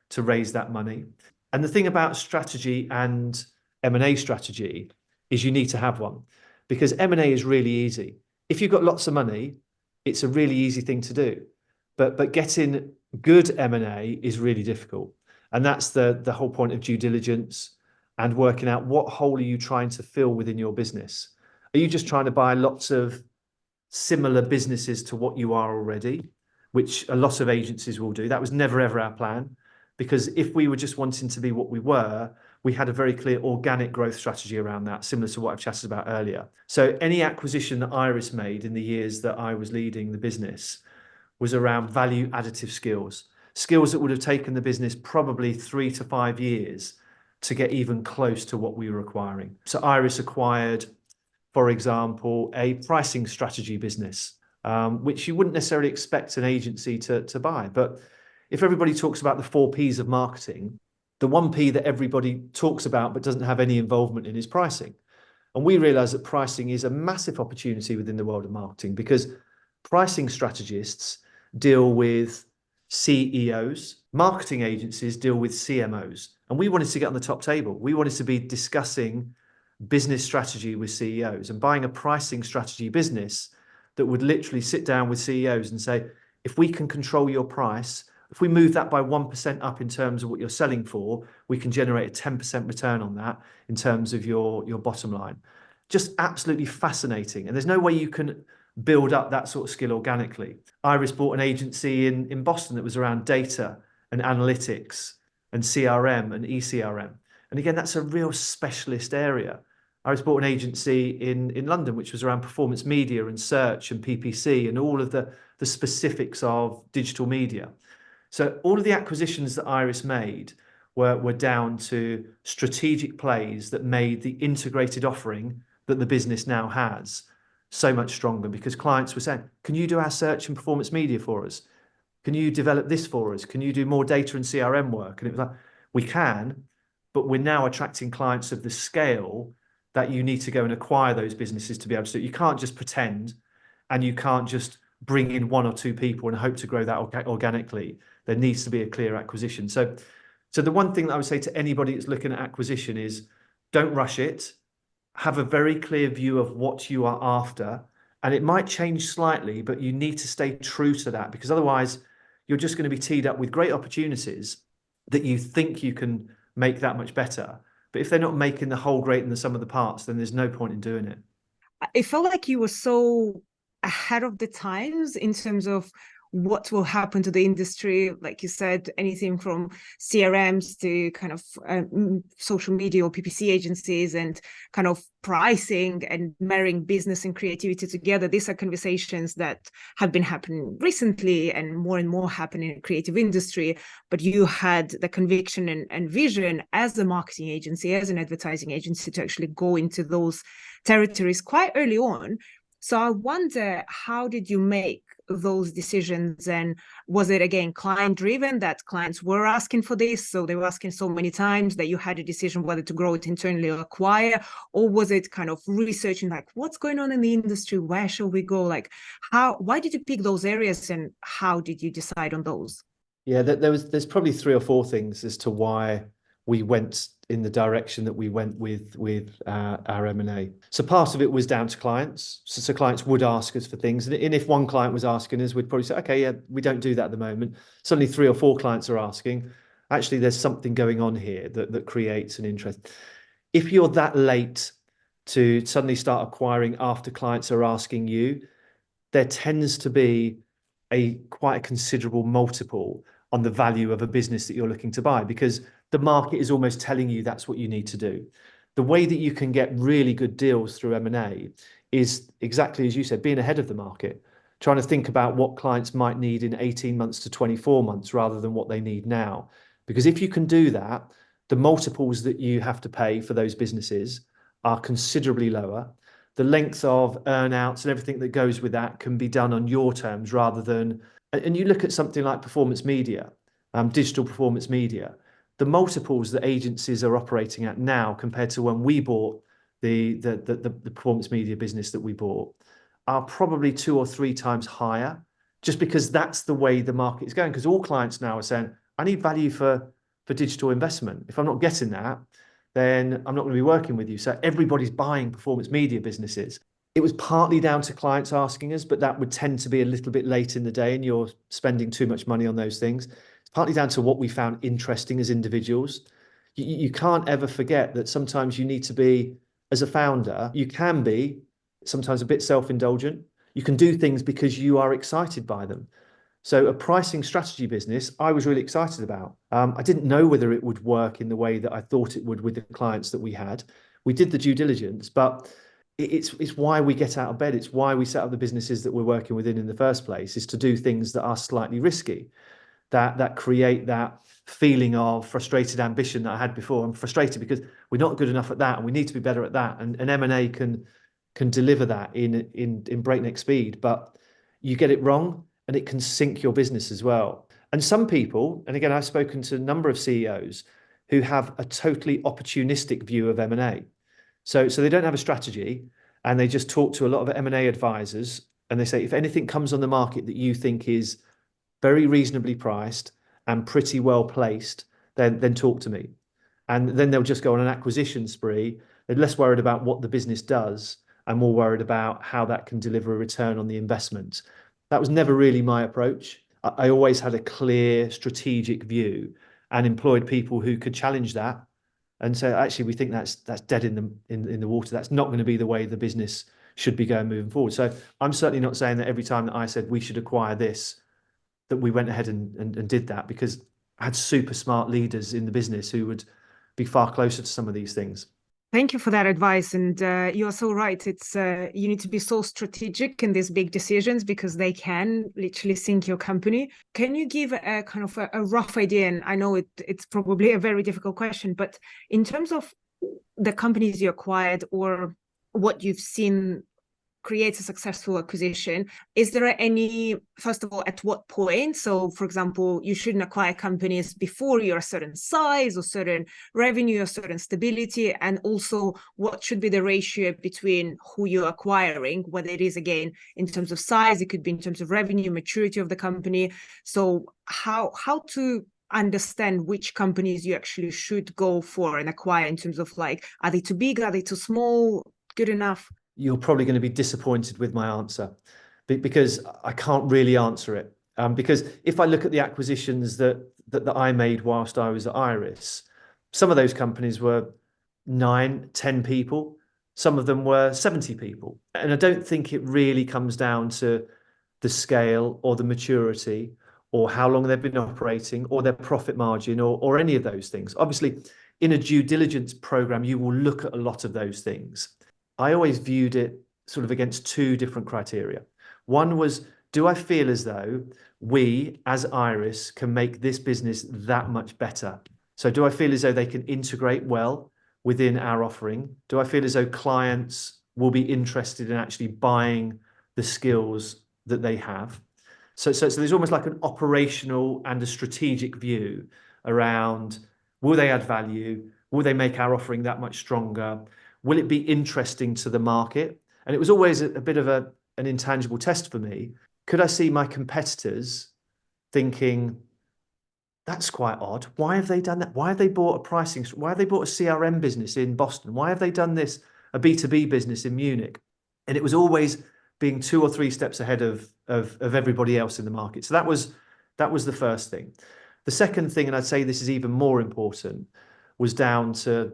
that money. And the thing about strategy and M&A strategy is you need to have one, because M&A is really easy. If you've got lots of money, it's a really easy thing to do. But getting good M&A is really difficult. And that's the whole point of due diligence and working out what hole are you trying to fill within your business. Are you just trying to buy lots of similar businesses to what you are already, which a lot of agencies will do? That was never, ever our plan, because if we were just wanting to be what we were, we had a very clear organic growth strategy around that, similar to what I've chatted about earlier. So any acquisition that Iris made in the years that I was leading the business was around value additive skills that would have taken the business probably 3 to 5 years to get even close to what we were acquiring. So Iris acquired, for example, a pricing strategy business, which you wouldn't necessarily expect an agency to buy. But if everybody talks about the 4 Ps of marketing, the 1 P that everybody talks about but doesn't have any involvement in is pricing. And we realize that pricing is a massive opportunity within the world of marketing, because pricing strategists deal with CEOs, marketing agencies deal with CMOs. And we wanted to get on the top table. We wanted to be discussing business strategy with CEOs and buying a pricing strategy business that would literally sit down with CEOs and say, if we can control your price, if we move that by 1% up in terms of what you're selling for, we can generate a 10% return on that in terms of your bottom line. Just absolutely fascinating. And there's no way you can build up that sort of skill organically. Iris bought an agency in Boston that was around data and analytics and CRM and ECRM. And again, that's a real specialist area. Iris bought an agency in London, which was around performance media and search and PPC and all of the specifics of digital media. So all of the acquisitions that Iris made were down to strategic plays that made the integrated offering that the business now has so much stronger, because clients were saying, can you do our search and performance media for us? Can you develop this for us? Can you do more data and CRM work? And it was like, we can, but we're now attracting clients of the scale that you need to go and acquire those businesses to be able to do it. You can't just pretend, and you can't just bring in one or two people and hope to grow that organically. There needs to be a clear acquisition. So the one thing that I would say to anybody that's looking at acquisition is don't rush it. Have a very clear view of what you are after. And it might change slightly, but you need to stay true to that, because otherwise you're just going to be teed up with great opportunities that you think you can make that much better. But if they're not making the whole great in the sum of the parts, then there's no point in doing it. It felt like you were so ahead of the times in terms of what will happen to the industry. Like you said, anything from CRMs to kind of social media or PPC agencies, and kind of pricing and marrying business and creativity together. These are conversations that have been happening recently and more happening in the creative industry. But you had the conviction and vision as a marketing agency, as an advertising agency, to actually go into those territories quite early on. So I wonder, how did you make those decisions? And was it, again, client driven, that clients were asking for this, so they were asking so many times that you had a decision whether to grow it internally or acquire? Or was it kind of researching, like, what's going on in the industry, where shall we go? Like, why did you pick those areas, and how did you decide on those? Yeah, there's probably three or four things as to why we went in the direction that we went with our M&A. So part of it was down to clients. So clients would ask us for things. And if one client was asking us, we'd probably say, okay, yeah, we don't do that at the moment. Suddenly 3 or 4 clients are asking. Actually, there's something going on here that creates an interest. If you're that late to suddenly start acquiring after clients are asking you, there tends to be quite a considerable multiple on the value of a business that you're looking to buy, because the market is almost telling you that's what you need to do. The way that you can get really good deals through M&A is exactly as you said, being ahead of the market, trying to think about what clients might need in 18 months to 24 months rather than what they need now. Because if you can do that, the multiples that you have to pay for those businesses are considerably lower. The length of earnouts and everything that goes with that can be done on your terms rather than, and you look at something like performance media, digital performance media, the multiples that agencies are operating at now compared to when we bought the performance media business that we bought are probably 2 or 3 times higher, just because that's the way the market is going. Because all clients now are saying, I need value for digital investment. If I'm not getting that, then I'm not going to be working with you. So everybody's buying performance media businesses. It was partly down to clients asking us, but that would tend to be a little bit late in the day and you're spending too much money on those things. It's partly down to what we found interesting as individuals. You can't ever forget that sometimes you need to be, as a founder, you can be sometimes a bit self-indulgent. You can do things because you are excited by them. So a pricing strategy business, I was really excited about. I didn't know whether it would work in the way that I thought it would with the clients that we had. We did the due diligence, but it's why we get out of bed. It's why we set up the businesses that we're working within in the first place, is to do things that are slightly risky, that create that feeling of frustrated ambition that I had before. I'm frustrated because we're not good enough at that and we need to be better at that. And M&A can deliver that in breakneck speed, but you get it wrong and it can sink your business as well. And some people, and again, I've spoken to a number of CEOs who have a totally opportunistic view of M&A. So they don't have a strategy and they just talk to a lot of M&A advisors and they say, if anything comes on the market that you think is very reasonably priced and pretty well placed, then talk to me. And then they'll just go on an acquisition spree. They're less worried about what the business does and more worried about how that can deliver a return on the investment. That was never really my approach. I always had a clear strategic view and employed people who could challenge that and say, actually, we think that's dead in the water. That's not going to be the way the business should be going moving forward. So I'm certainly not saying that every time that I said we should acquire this, that we went ahead and did that, because I had super smart leaders in the business who would be far closer to some of these things. Thank you for that advice. And you're so right. It's you need to be so strategic in these big decisions because they can literally sink your company. Can you give a kind of a rough idea? And I know it's probably a very difficult question, but in terms of the companies you acquired or what you've seen creates a successful acquisition, is there any, first of all, at what point? So for example, you shouldn't acquire companies before you're a certain size or certain revenue or certain stability, and also what should be the ratio between who you're acquiring, whether it is again in terms of size, it could be in terms of revenue, maturity of the company. So how to understand which companies you actually should go for and acquire, in terms of like, are they too big, are they too small, good enough? You're probably going to be disappointed with my answer, because I can't really answer it. Because if I look at the acquisitions that I made whilst I was at Iris, some of those companies were 9, 10 people. Some of them were 70 people. And I don't think it really comes down to the scale or the maturity or how long they've been operating or their profit margin or any of those things. Obviously, in a due diligence program, you will look at a lot of those things. I always viewed it sort of against two different criteria. One was, do I feel as though we as Iris can make this business that much better? So do I feel as though they can integrate well within our offering? Do I feel as though clients will be interested in actually buying the skills that they have? So there's almost like an operational and a strategic view around, will they add value? Will they make our offering that much stronger? Will it be interesting to the market? And it was always a bit of an intangible test for me. Could I see my competitors thinking, that's quite odd. Why have they done that? Why have they bought a pricing? Why have they bought a CRM business in Boston? Why have they done this, a B2B business in Munich? And it was always being 2 or 3 steps ahead of everybody else in the market. So that was the first thing. The second thing, and I'd say this is even more important, was down to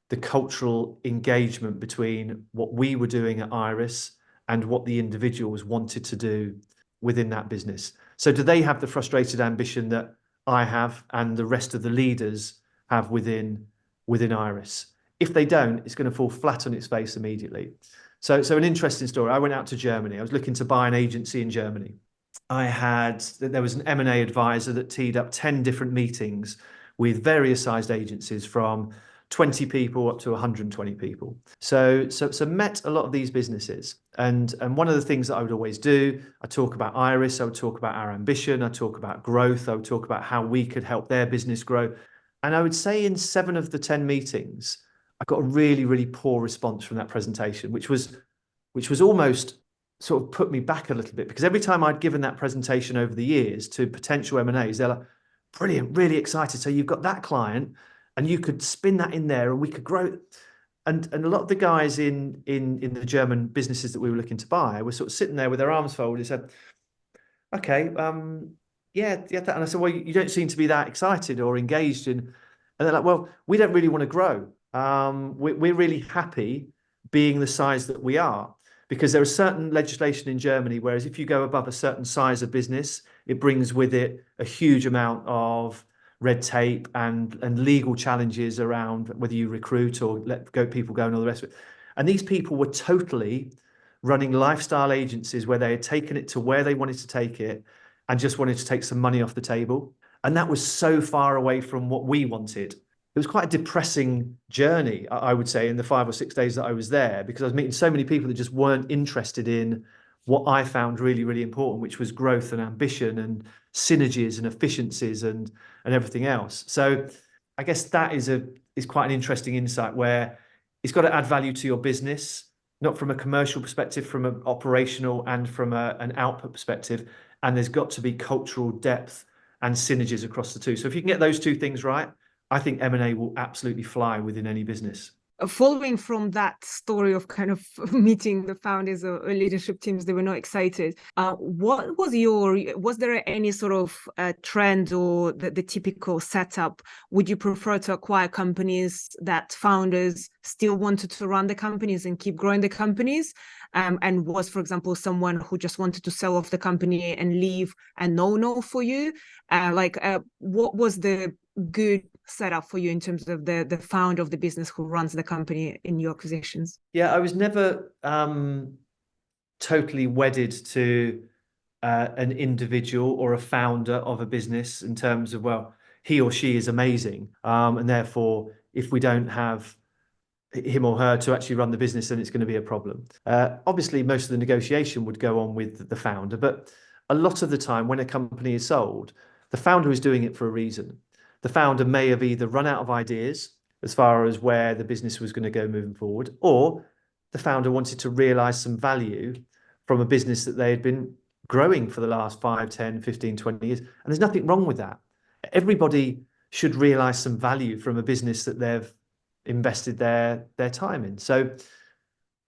the cultural engagement between what we were doing at Iris and what the individuals wanted to do within that business. So do they have the frustrated ambition that I have and the rest of the leaders have within Iris? If they don't, it's going to fall flat on its face immediately. So an interesting story. I went out to Germany. I was looking to buy an agency in Germany. There was an M&A advisor that teed up 10 different meetings with various sized agencies from 20 people up to 120 people. So met a lot of these businesses. And one of the things that I would always do, I talk about Iris, I would talk about our ambition, I talk about growth, I would talk about how we could help their business grow. And I would say in 7 of the 10 meetings, I got a really, really poor response from that presentation, which was almost sort of put me back a little bit, because every time I'd given that presentation over the years to potential M&As, they're like, brilliant, really excited. So you've got that client and you could spin that in there and we could grow. And a lot of the guys in the German businesses that we were looking to buy were sort of sitting there with their arms folded and said, okay, yeah. And I said, well, you don't seem to be that excited or engaged in. And they're like, well, we don't really want to grow. We're really happy being the size that we are, because there is certain legislation in Germany, whereas if you go above a certain size of business, it brings with it a huge amount of red tape and legal challenges around whether you recruit or let people go and all the rest of it. And these people were totally running lifestyle agencies where they had taken it to where they wanted to take it and just wanted to take some money off the table. And that was so far away from what we wanted. It was quite a depressing journey, I would say, in the 5 or 6 days that I was there, because I was meeting so many people that just weren't interested in what I found really, really important, which was growth and ambition and synergies and efficiencies and everything else. So I guess that is quite an interesting insight, where it's got to add value to your business, not from a commercial perspective, from an operational and from an output perspective. And there's got to be cultural depth and synergies across the two. So if you can get those two things right, I think M&A will absolutely fly within any business. following from that story of kind of meeting the founders or leadership teams, they were not excited. What was was there any sort of trend or the typical setup? Would you prefer to acquire companies that founders still wanted to run the companies and keep growing the companies? And was, for example, someone who just wanted to sell off the company and leave a no for you? What was the good setup for you in terms of the founder of the business who runs the company in your acquisitions? Yeah, I was never totally wedded to an individual or a founder of a business in terms of, well, he or she is amazing. And therefore, if we don't have him or her to actually run the business, then it's going to be a problem. Obviously, most of the negotiation would go on with the founder, but a lot of the time when a company is sold, the founder is doing it for a reason. The founder may have either run out of ideas as far as where the business was going to go moving forward, or the founder wanted to realize some value from a business that they had been growing for the last 5, 10, 15, 20 years. And there's nothing wrong with that. Everybody should realize some value from a business that they've invested their time in. So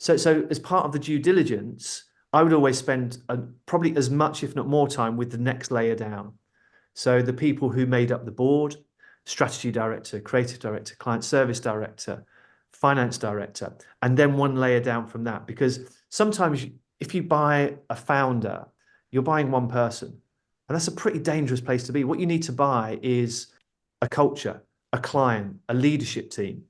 as part of the due diligence, I would always spend probably as much, if not more, time with the next layer down. So the people who made up the board, strategy director, creative director, client service director, finance director, and then one layer down from that. Because sometimes if you buy a founder, you're buying one person, and that's a pretty dangerous place to be. What you need to buy is a culture, a client, a leadership team.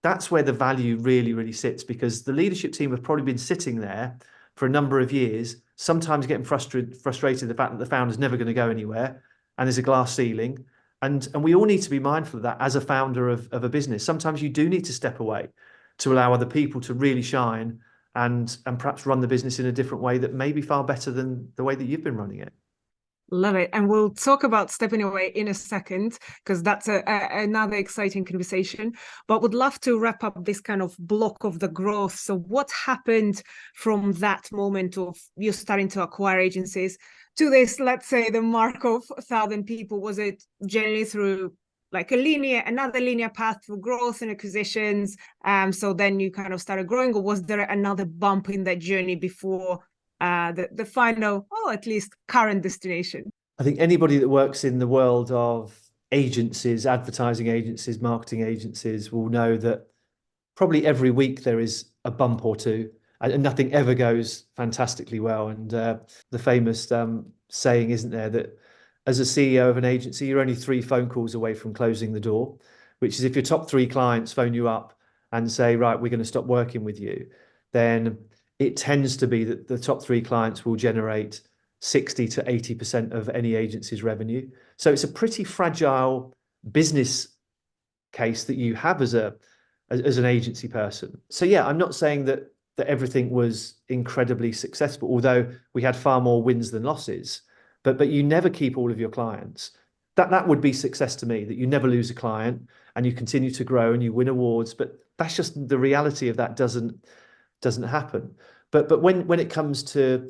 That's where the value really sits, because the leadership team have probably been sitting there for a number of years, sometimes getting frustrated the fact that the founder's never going to go anywhere and there's a glass ceiling. And we all need to be mindful of that as a founder of a business. Sometimes you do need to step away to allow other people to really shine and perhaps run the business in a different way that may be far better than the way that you've been running it. Love it. And we'll talk about stepping away in a second, because that's another exciting conversation. But would love to wrap up this kind of block of the growth. So what happened from that moment of you starting to acquire agencies to this, let's say, the mark of 1,000 people? Was it generally through like another linear path for growth and acquisitions? So then you kind of started growing, or was there another bump in that journey before the final, at least current destination? I think anybody that works in the world of agencies, advertising agencies, marketing agencies, will know that probably every week there is a bump or two, and nothing ever goes fantastically well. And the famous saying, isn't there, that as a CEO of an agency, you're only 3 phone calls away from closing the door, which is if your top 3 clients phone you up and say, right, we're going to stop working with you, then it tends to be that the top 3 clients will generate 60 to 80% of any agency's revenue. So it's a pretty fragile business case that you have as an agency person. So yeah, I'm not saying that everything was incredibly successful, although we had far more wins than losses. But you never keep all of your clients. That would be success to me, that you never lose a client and you continue to grow and you win awards. But that's just the reality of that doesn't happen. But when it comes to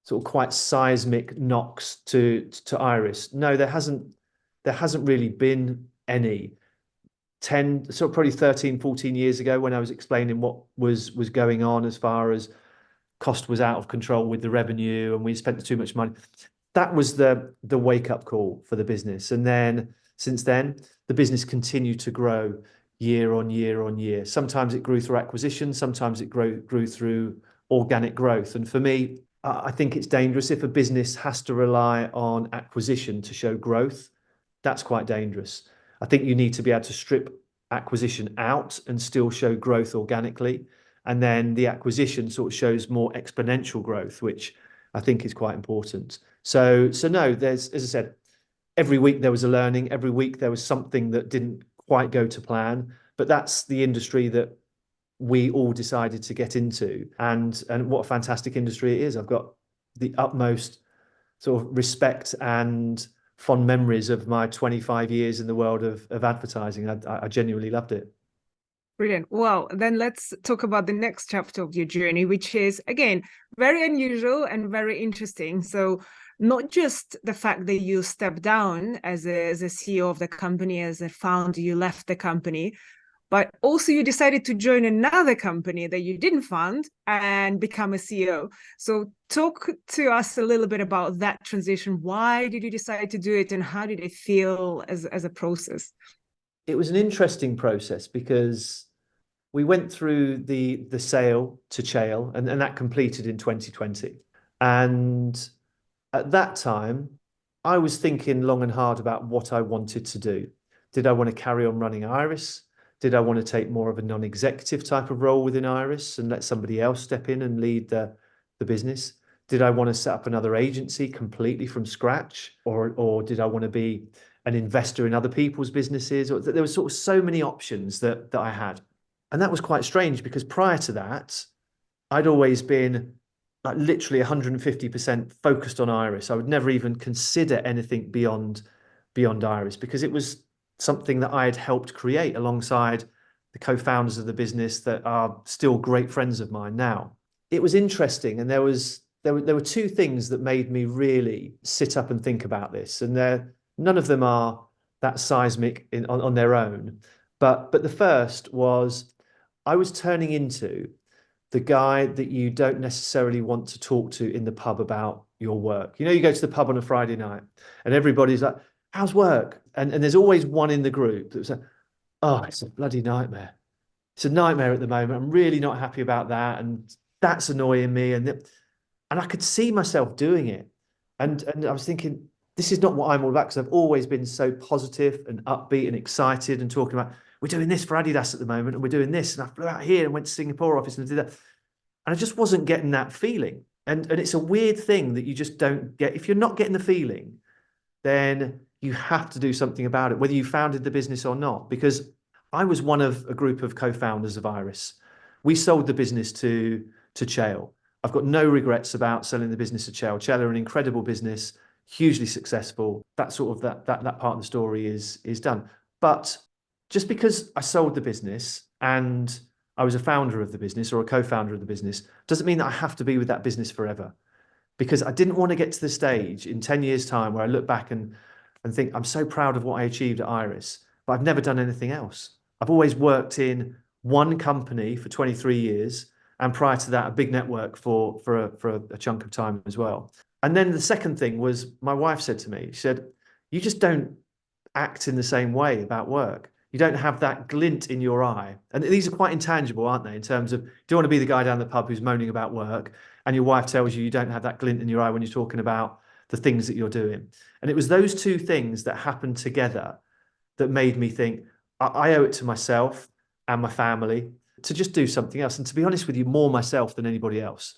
sort of quite seismic knocks to Iris, no, there hasn't really been any. 10, so probably 13, 14 years ago, when I was explaining what was going on as far as cost was out of control with the revenue and we spent too much money, that was the wake up call for the business. And then since then, the business continued to grow year on year on year. Sometimes it grew through acquisition, sometimes it grew through organic growth. And for me, I think it's dangerous if a business has to rely on acquisition to show growth. That's quite dangerous. I think you need to be able to strip acquisition out and still show growth organically. And then the acquisition sort of shows more exponential growth, which I think is quite important. So no, there's, as I said, every week there was a learning, every week there was something that didn't quite go to plan, but that's the industry that we all decided to get into. And what a fantastic industry it is. I've got the utmost sort of respect and fond memories of my 25 years in the world of advertising. I genuinely loved it. Brilliant. Well, then let's talk about the next chapter of your journey, which is, again, very unusual and very interesting. So not just the fact that you stepped down as a CEO of the company, as a founder, you left the company, but also you decided to join another company that you didn't fund and become a CEO. So talk to us a little bit about that transition. Why did you decide to do it, and how did it feel as a process? It was an interesting process because we went through the sale to Chale, and that completed in 2020. And at that time, I was thinking long and hard about what I wanted to do. Did I want to carry on running Iris? Did I want to take more of a non-executive type of role within Iris and let somebody else step in and lead the business? Did I want to set up another agency completely from scratch? Or did I want to be an investor in other people's businesses? Or there were sort of so many options that I had. And that was quite strange because prior to that, I'd always been like literally 150% focused on Iris. I would never even consider anything beyond Iris because it was something that I had helped create alongside the co-founders of the business that are still great friends of mine now. It was interesting, and there were two things that made me really sit up and think about this, and none of them are that seismic on their own. But the first was I was turning into the guy that you don't necessarily want to talk to in the pub about your work. You know, you go to the pub on a Friday night and everybody's like, how's work? And there's always one in the group that's like, oh, it's a bloody nightmare. It's a nightmare at the moment. I'm really not happy about that. And that's annoying me. And I could see myself doing it. And I was thinking, this is not what I'm all about, because I've always been so positive and upbeat and excited and talking about, we're doing this for Adidas at the moment, and we're doing this. And I flew out here and went to Singapore office and did that. And I just wasn't getting that feeling. And it's a weird thing that you just don't get. If you're not getting the feeling, then you have to do something about it, whether you founded the business or not. Because I was one of a group of co-founders of Iris. We sold the business to Chale. I've got no regrets about selling the business to Chale. Chale are an incredible business, hugely successful. That sort of that part of the story is done. But just because I sold the business and I was a founder of the business or a co-founder of the business doesn't mean that I have to be with that business forever. Because I didn't want to get to the stage in 10 years' time where I look back and think, I'm so proud of what I achieved at Iris, but I've never done anything else. I've always worked in one company for 23 years. And prior to that, a big network for a chunk of time as well. And then the second thing was my wife said to me, she said, you just don't act in the same way about work. You don't have that glint in your eye. And these are quite intangible, aren't they? In terms of, do you want to be the guy down the pub who's moaning about work, and your wife tells you you don't have that glint in your eye when you're talking about the things that you're doing? And it was those two things that happened together that made me think, I owe it to myself and my family to just do something else. And to be honest with you, more myself than anybody else,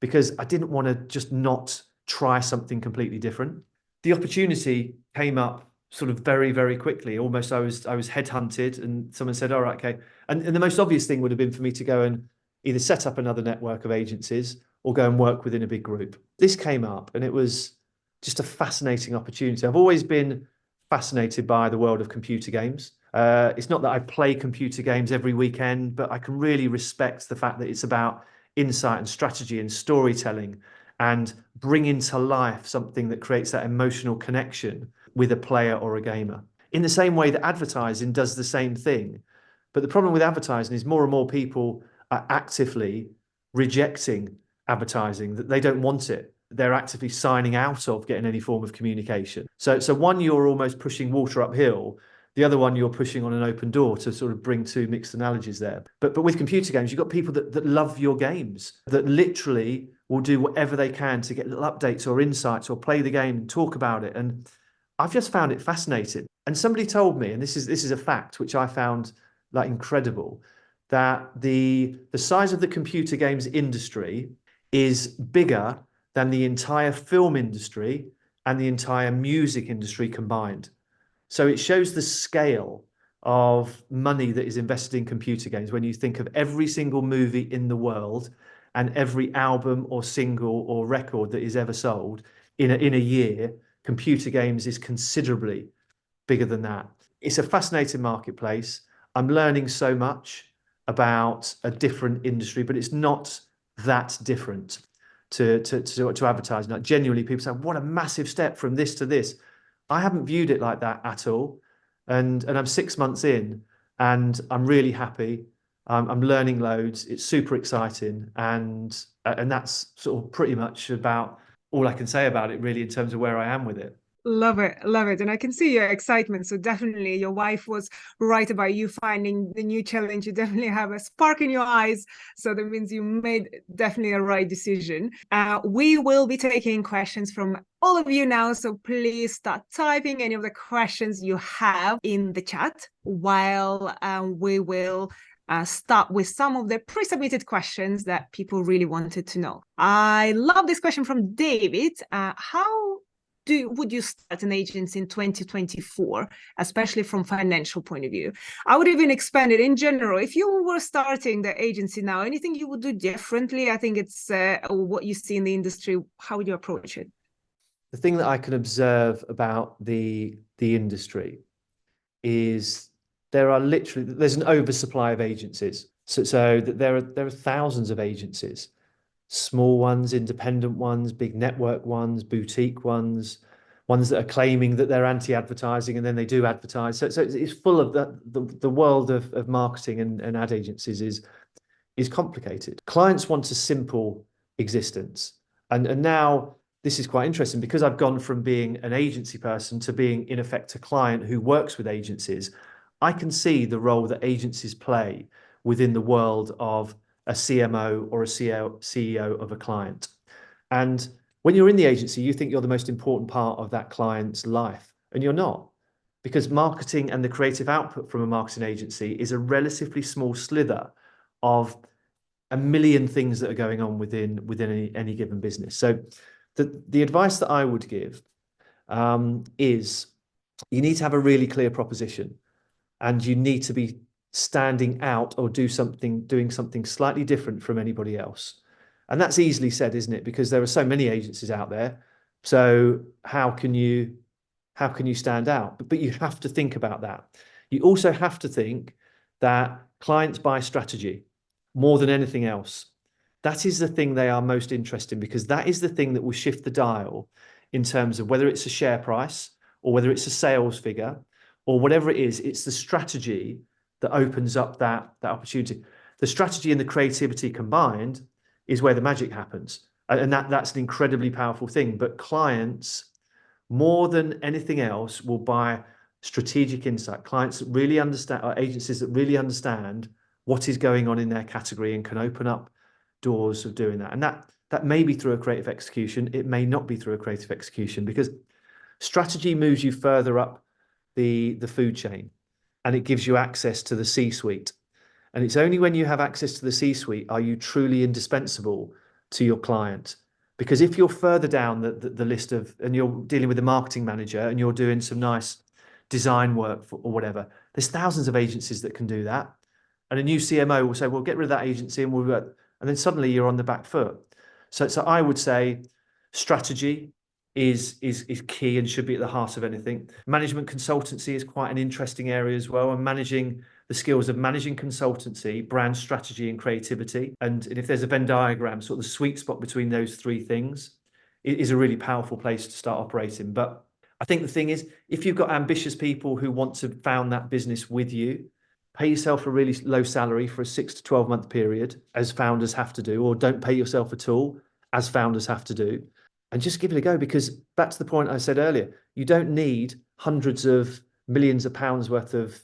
because I didn't want to just not try something completely different. The opportunity came up sort of very, very quickly. Almost I was headhunted, and someone said, all right, okay. And the most obvious thing would have been for me to go and either set up another network of agencies or go and work within a big group. This came up and it was just a fascinating opportunity. I've always been fascinated by the world of computer games. It's not that I play computer games every weekend, but I can really respect the fact that it's about insight and strategy and storytelling and bringing to life something that creates that emotional connection with a player or a gamer. In the same way that advertising does the same thing. But the problem with advertising is more and more people are actively rejecting advertising, that they don't want it. They're actively signing out of getting any form of communication. So one, you're almost pushing water uphill. The other one, you're pushing on an open door, to sort of bring two mixed analogies there. But with computer games, you've got people that love your games, that literally will do whatever they can to get little updates or insights or play the game and talk about it. And I've just found it fascinating. And somebody told me, and this is a fact which I found like incredible, that the size of the computer games industry is bigger than the entire film industry and the entire music industry combined. So it shows the scale of money that is invested in computer games when you think of every single movie in the world and every album or single or record that is ever sold in a year. Computer games is considerably bigger than that. It's a fascinating marketplace. I'm learning so much about a different industry, but it's not that different to advertising. Like, genuinely, people say, what a massive step from this to this. I haven't viewed it like that at all. And I'm 6 months in, and I'm really happy. I'm learning loads. It's super exciting, and that's sort of pretty much about all I can say about it, really, in terms of where I am with it. Love it, love it. And I can see your excitement. So definitely your wife was right about you finding the new challenge. You definitely have a spark in your eyes. So that means you made definitely a right decision. We will be taking questions from all of you now. So please start typing any of the questions you have in the chat while we will start with some of the pre-submitted questions that people really wanted to know. I love this question from David. How would you start an agency in 2024, especially from financial point of view? I would even expand it in general. If you were starting the agency now, anything you would do differently? I think it's what you see in the industry. How would you approach it? The thing that I can observe about the industry is there's an oversupply of agencies. So that there are thousands of agencies, small ones, independent ones, big network ones, boutique ones, ones that are claiming that they're anti-advertising and then they do advertise. So it's full of the world of marketing and ad agencies is complicated. Clients want a simple existence. And now this is quite interesting because I've gone from being an agency person to being, in effect, a client who works with agencies. I can see the role that agencies play within the world of a CMO or a CEO of a client. And when you're in the agency, you think you're the most important part of that client's life, and you're not, because marketing and the creative output from a marketing agency is a relatively small slither of a million things that are going on within any given business. So the advice that I would give is you need to have a really clear proposition, and you need to be standing out or doing something slightly different from anybody else. And that's easily said, isn't it? Because there are so many agencies out there. So how can you stand out? But you have to think about that. You also have to think that clients buy strategy more than anything else. That is the thing they are most interested in, because that is the thing that will shift the dial in terms of whether it's a share price or whether it's a sales figure or whatever it is. It's the strategy that opens up that opportunity. The strategy and the creativity combined is where the magic happens. And that's an incredibly powerful thing. But clients, more than anything else, will buy strategic insight. Clients that really understand, or agencies that really understand what is going on in their category and can open up doors of doing that. And that may be through a creative execution. It may not be through a creative execution, because strategy moves you further up the food chain, and it gives you access to the C-suite. And it's only when you have access to the C-suite are you truly indispensable to your client. Because if you're further down the list and you're dealing with a marketing manager and you're doing some nice design work or whatever, there's thousands of agencies that can do that. And a new CMO will say, well, get rid of that agency and and then suddenly you're on the back foot. So I would say strategy is key and should be at the heart of anything. Management consultancy is quite an interesting area as well, and managing the skills of managing consultancy, brand strategy and creativity. And if there's a Venn diagram, sort of the sweet spot between those three things is a really powerful place to start operating. But I think the thing is, if you've got ambitious people who want to found that business with you, pay yourself a really low salary for a 6 to 12 month period, as founders have to do, or don't pay yourself at all, as founders have to do, and just give it a go. Because back to the point I said earlier, you don't need hundreds of millions of pounds worth of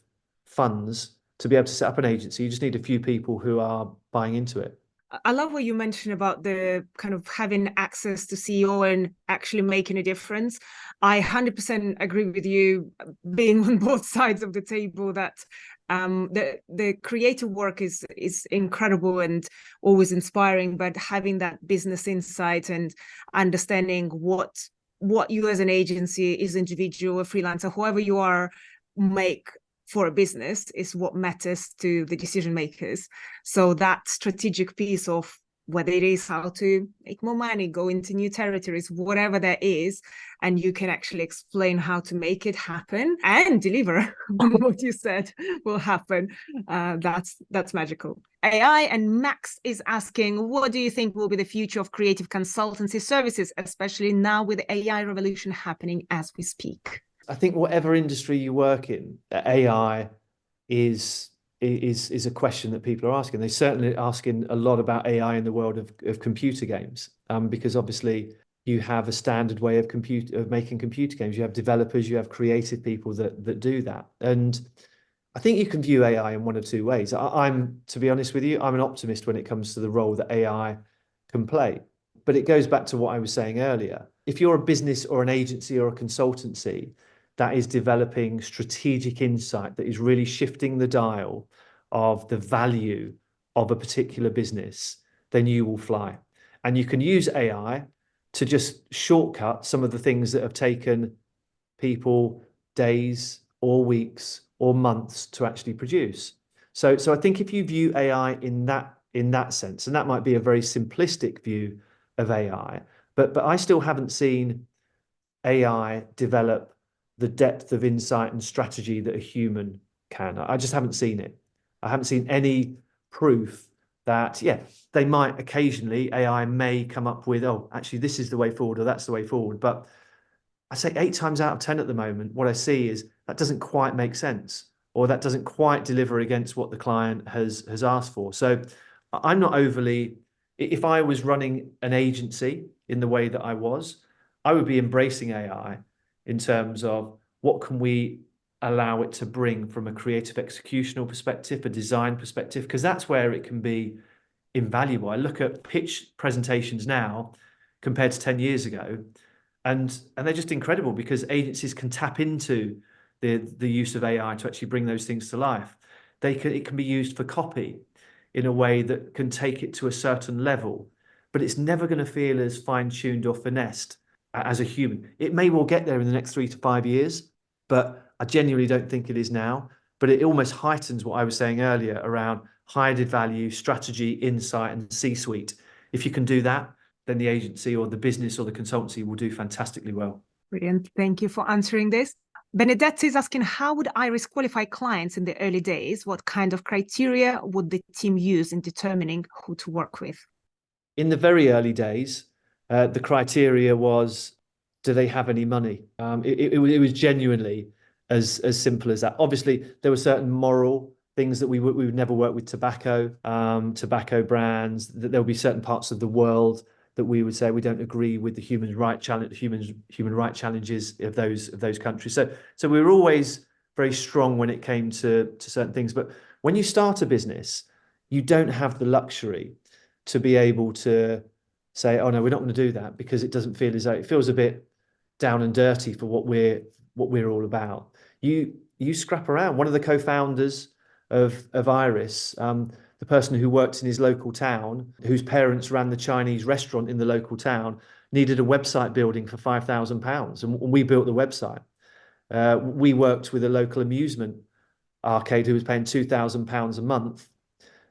funds to be able to set up an agency. You just need a few people who are buying into it. I love what you mentioned about the kind of having access to CEO and actually making a difference. I 100% agree with you, being on both sides of the table, that the creative work is incredible and always inspiring, but having that business insight and understanding what you as an agency, as individual, a freelancer, whoever you are, make for a business is what matters to the decision makers. So that strategic piece of whether it is how to make more money, go into new territories, whatever that is, and you can actually explain how to make it happen and deliver what you said will happen. That's magical. AI and Max is asking, what do you think will be the future of creative consultancy services, especially now with the AI revolution happening as we speak? I think whatever industry you work in, AI is is a question that people are asking. They're certainly asking a lot about AI in the world of computer games, because obviously you have a standard way of making computer games. You have developers, you have creative people that do that. And I think you can view AI in one of two ways. I'm, to be honest with you, I'm an optimist when it comes to the role that AI can play. But it goes back to what I was saying earlier. If you're a business or an agency or a consultancy that is developing strategic insight, that is really shifting the dial of the value of a particular business, then you will fly. And you can use AI to just shortcut some of the things that have taken people days or weeks or months to actually produce. So I think if you view AI in that sense, and that might be a very simplistic view of AI, but I still haven't seen AI develop the depth of insight and strategy that a human can. I just haven't seen it. I haven't seen any proof that, yeah, they might occasionally, AI may come up with, oh, actually, this is the way forward or that's the way forward. But I say 8 times out of 10 at the moment, what I see is that doesn't quite make sense, or that doesn't quite deliver against what the client has asked for. So I'm not overly, if I was running an agency in the way that I was, I would be embracing AI in terms of what can we allow it to bring from a creative executional perspective, a design perspective, because that's where it can be invaluable. I look at pitch presentations now compared to 10 years ago, and they're just incredible because agencies can tap into the use of AI to actually bring those things to life. It can be used for copy in a way that can take it to a certain level, but it's never going to feel as fine-tuned or finessed as a human. It may well get there in the next 3 to 5 years, but I genuinely don't think it is now. But it almost heightens what I was saying earlier around high added value, strategy, insight, and C-suite. If you can do that, then the agency or the business or the consultancy will do fantastically well. Brilliant. Thank you for answering this. Benedetta is asking, how would Iris qualify clients in the early days? What kind of criteria would the team use in determining who to work with? In the very early days, the criteria was, do they have any money? It was genuinely as simple as that. Obviously, there were certain moral things that we would never work with tobacco brands. That there would be certain parts of the world that we would say we don't agree with the human right challenges of those countries. So we were always very strong when it came to certain things. But when you start a business, you don't have the luxury to be able to say, oh no, we're not going to do that, because it doesn't feel as though, it feels a bit down and dirty for what we're all about. You scrap around. One of the co-founders of Iris, the person who worked in his local town, whose parents ran the Chinese restaurant in the local town, needed a website building for £5,000, and we built the website. We worked with a local amusement arcade who was paying £2,000 a month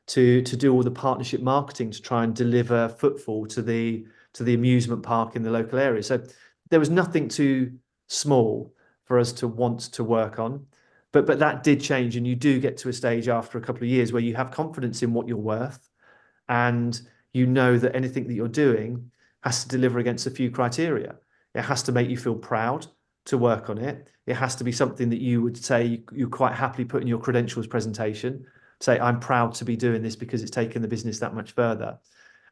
to do all the partnership marketing to try and deliver footfall to the amusement park in the local area. So there was nothing too small for us to want to work on. But that did change, and you do get to a stage after a couple of years where you have confidence in what you're worth, and you know that anything that you're doing has to deliver against a few criteria. It has to make you feel proud to work on it. It has to be something that you would say you quite happily put in your credentials presentation. Say, I'm proud to be doing this because it's taken the business that much further.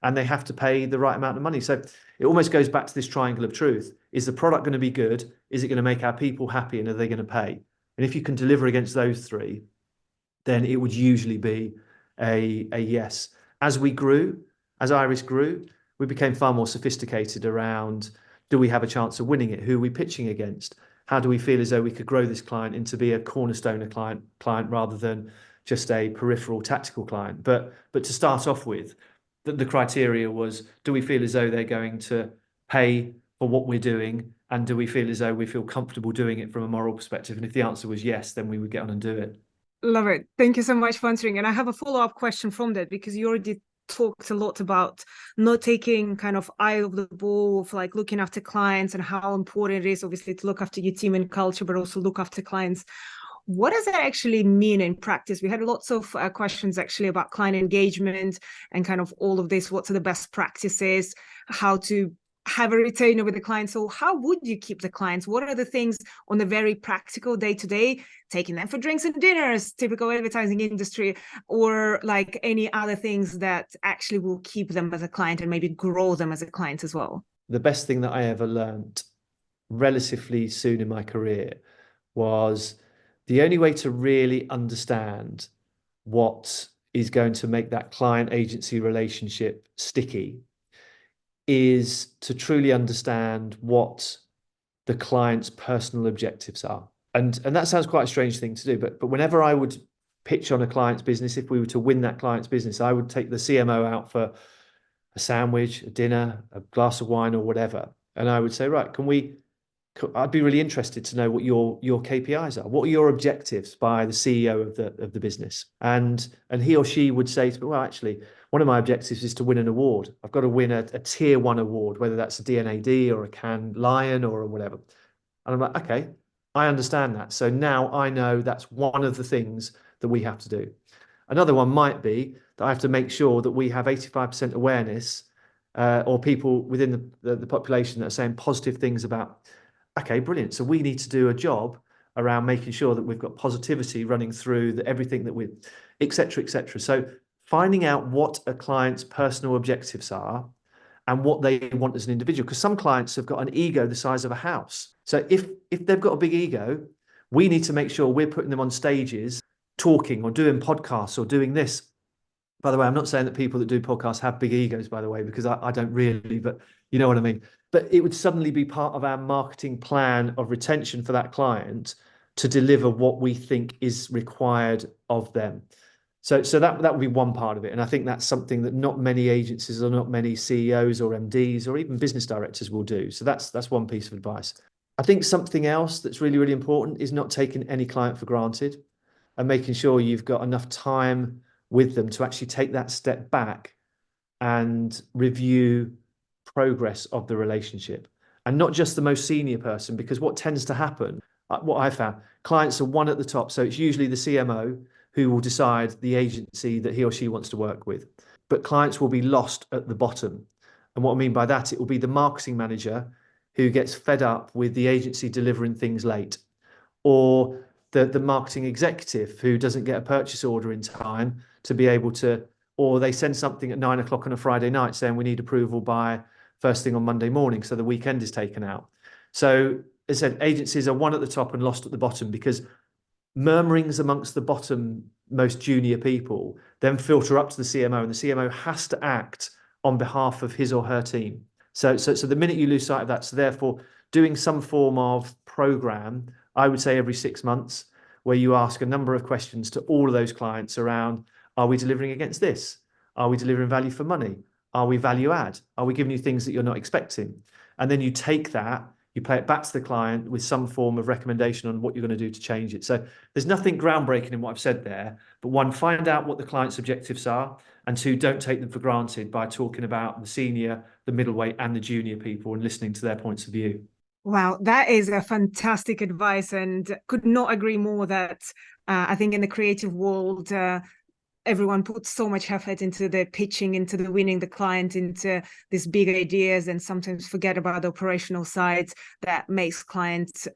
And they have to pay the right amount of money. So it almost goes back to this triangle of truth. Is the product going to be good? Is it going to make our people happy? And are they going to pay? And if you can deliver against those three, then it would usually be a yes. As Iris grew, we became far more sophisticated around, do we have a chance of winning it? Who are we pitching against? How do we feel as though we could grow this client into be a cornerstone client rather than just a peripheral tactical client? But to start off with, the criteria was, do we feel as though they're going to pay for what we're doing? And do we feel as though we feel comfortable doing it from a moral perspective? And if the answer was yes, then we would get on and do it. Love it. Thank you so much for answering. And I have a follow-up question from that, because you already talked a lot about not taking kind of eye of the ball of like looking after clients and how important it is obviously to look after your team and culture, but also look after clients. What does that actually mean in practice? We had lots of questions actually about client engagement and kind of all of this. What are the best practices, how to have a retainer with the client. So how would you keep the clients? What are the things on the very practical day-to-day, taking them for drinks and dinners, typical advertising industry, or like any other things that actually will keep them as a client and maybe grow them as a client as well? The best thing that I ever learned relatively soon in my career was the only way to really understand what is going to make that client agency relationship sticky is to truly understand what the client's personal objectives are. And that sounds quite a strange thing to do, but whenever I would pitch on a client's business, if we were to win that client's business, I would take the CMO out for a sandwich, a dinner, a glass of wine, or whatever. And I would say, right, I'd be really interested to know what your KPIs are. What are your objectives by the CEO of the business? And he or she would say to me, well, actually, one of my objectives is to win an award. I've got to win a tier 1 award, whether that's a DNAD or a Cannes Lion or whatever. And I'm like, okay, I understand that. So now I know that's one of the things that we have to do. Another one might be that I have to make sure that we have 85% awareness or people within the population that are saying positive things about, okay, brilliant. So we need to do a job around making sure that we've got positivity running through everything that we, et cetera, et cetera. So finding out what a client's personal objectives are and what they want as an individual, because some clients have got an ego the size of a house. So if they've got a big ego, we need to make sure we're putting them on stages talking or doing podcasts or doing this. By the way, I'm not saying that people that do podcasts have big egos, by the way, because I don't really, but you know what I mean. But it would suddenly be part of our marketing plan of retention for that client to deliver what we think is required of them. So that would be one part of it. And I think that's something that not many agencies or not many CEOs or MDs or even business directors will do. So that's one piece of advice. I think something else that's really, really important is not taking any client for granted and making sure you've got enough time with them to actually take that step back and review progress of the relationship. And not just the most senior person, because what tends to happen, what I found, clients are one at the top. So it's usually the CMO who will decide the agency that he or she wants to work with. But clients will be lost at the bottom. And what I mean by that, it will be the marketing manager who gets fed up with the agency delivering things late, or the marketing executive who doesn't get a purchase order in time to be able to, or they send something at 9 o'clock on a Friday night saying we need approval by first thing on Monday morning, so the weekend is taken out. So as I said, agencies are one at the top and lost at the bottom because murmurings amongst the bottom most junior people then filter up to the CMO, and the CMO has to act on behalf of his or her team. So the minute you lose sight of that, so therefore doing some form of program, I would say every 6 months, where you ask a number of questions to all of those clients around, are we delivering against this? Are we delivering value for money? Are we value add? Are we giving you things that you're not expecting? And then you take that, you play it back to the client with some form of recommendation on what you're going to do to change it. So there's nothing groundbreaking in what I've said there, but one, find out what the client's objectives are, and two, don't take them for granted by talking about the senior, the middleweight, and the junior people and listening to their points of view. Wow, that is a fantastic advice, and could not agree more that I think in the creative world, everyone puts so much effort into the pitching, into the winning the client, into these big ideas, and sometimes forget about the operational side that makes clients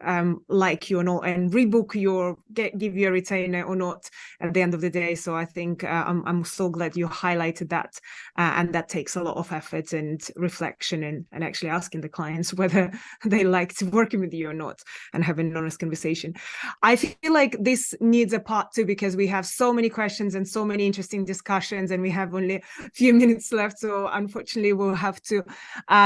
like you or not, and rebook you or give you a retainer or not at the end of the day. So I think I'm so glad you highlighted that, and that takes a lot of effort and reflection, and actually asking the clients whether they like to working with you or not, and having an honest conversation. I feel like this needs a part two because we have so many questions and so many interesting discussions, and we have only a few minutes left. So unfortunately, we'll have to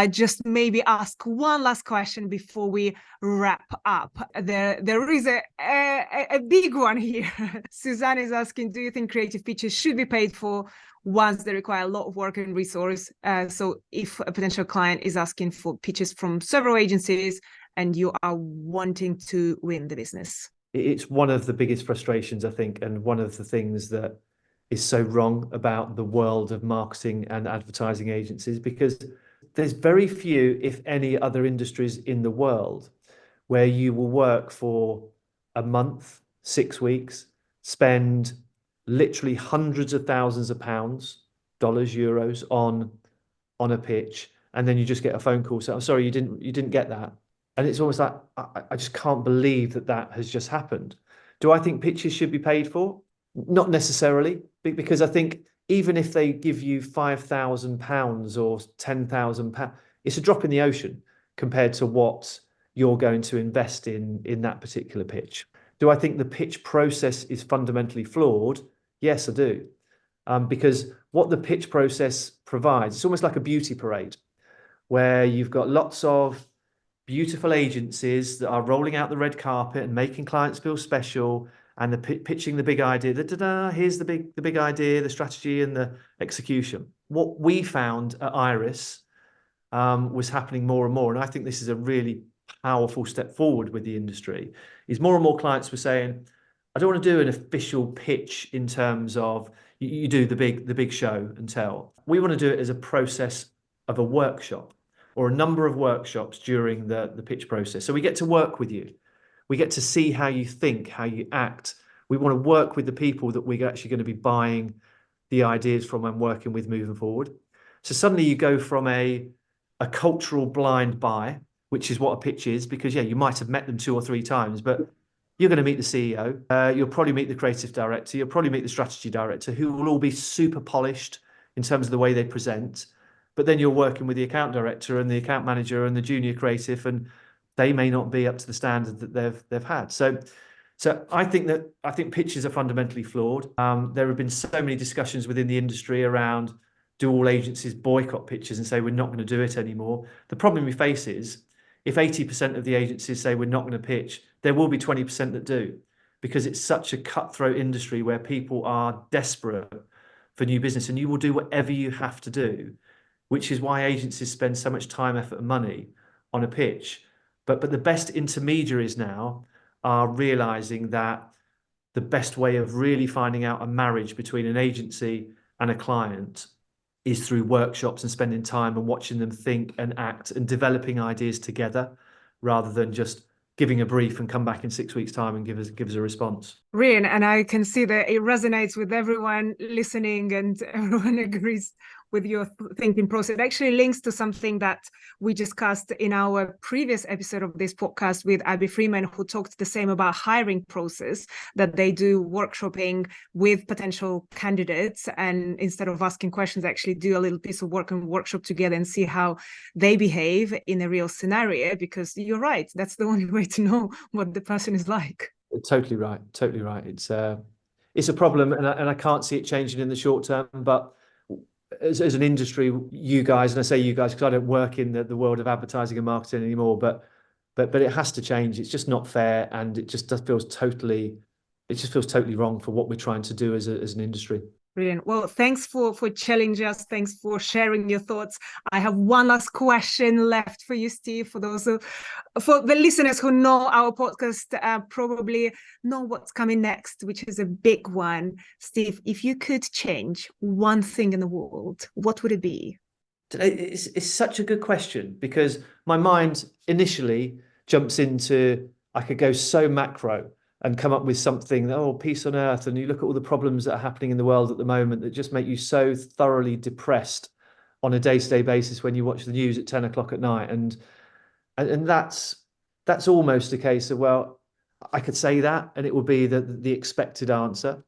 just maybe ask one last question before we wrap up. There is a big one here. Suzanne is asking, do you think creative pitches should be paid for once they require a lot of work and resource? So if a potential client is asking for pitches from several agencies and you are wanting to win the business. It's one of the biggest frustrations, I think, and one of the things that is so wrong about the world of marketing and advertising agencies, because there's very few, if any, other industries in the world where you will work for a month, 6 weeks, spend literally hundreds of thousands of pounds, dollars, euros on a pitch, and then you just get a phone call saying, "I'm sorry, you didn't get that." And it's almost like I just can't believe that that has just happened. Do I think pitches should be paid for? Not necessarily, because I think even if they give you £5,000 or £10,000, it's a drop in the ocean compared to what you're going to invest in that particular pitch. Do I think the pitch process is fundamentally flawed? Yes, I do. Because what the pitch process provides, it's almost like a beauty parade where you've got lots of beautiful agencies that are rolling out the red carpet and making clients feel special, and the pitching the big idea. Here's the big idea, the strategy, and the execution. What we found at Iris was happening more and more, and I think this is a really powerful step forward with the industry. Is more and more clients were saying, "I don't want to do an official pitch in terms of you do the big show and tell. We want to do it as a process of a workshop or a number of workshops during the pitch process. So we get to work with you. We get to see how you think, how you act. We want to work with the people that we're actually going to be buying the ideas from and working with moving forward. So suddenly you go from a cultural blind buy, which is what a pitch is, because yeah, you might have met them 2 or 3 times, but you're going to meet the CEO. You'll probably meet the creative director. You'll probably meet the strategy director, who will all be super polished in terms of the way they present. But then you're working with the account director and the account manager and the junior creative, and they may not be up to the standard that they've had. So I think pitches are fundamentally flawed. There have been so many discussions within the industry around, do all agencies boycott pitches and say we're not going to do it anymore? The problem we face is if 80% of the agencies say we're not going to pitch, there will be 20% that do, because it's such a cutthroat industry where people are desperate for new business, and you will do whatever you have to do, which is why agencies spend so much time, effort, and money on a pitch. But the best intermediaries now are realizing that the best way of really finding out a marriage between an agency and a client is through workshops and spending time and watching them think and act and developing ideas together, rather than just giving a brief and come back in 6 weeks' time and give us a response. Brilliant. And I can see that it resonates with everyone listening, and everyone agrees with your thinking process. It actually links to something that we discussed in our previous episode of this podcast with Abby Freeman, who talked the same about hiring process, that they do workshopping with potential candidates, and instead of asking questions, actually do a little piece of work and workshop together and see how they behave in a real scenario, because you're right, that's the only way to know what the person is like. Totally right. Totally right. It's a problem, and I can't see it changing in the short term. But as an industry, you guys, and I say you guys because I don't work in the world of advertising and marketing anymore, but it has to change. It's just not fair, and it just feels totally wrong for what we're trying to do as an industry. Brilliant. Well, thanks for challenging us. Thanks for sharing your thoughts. I have one last question left for you, Steve. For the listeners who know our podcast, probably know what's coming next, which is a big one. Steve, if you could change one thing in the world, what would it be? It's such a good question, because my mind initially jumps into, I could go so macro and come up with something, peace on earth, and you look at all the problems that are happening in the world at the moment that just make you so thoroughly depressed on a day-to-day basis when you watch the news at 10 o'clock at night, and that's almost a case of, well, I could say that and it would be the expected answer.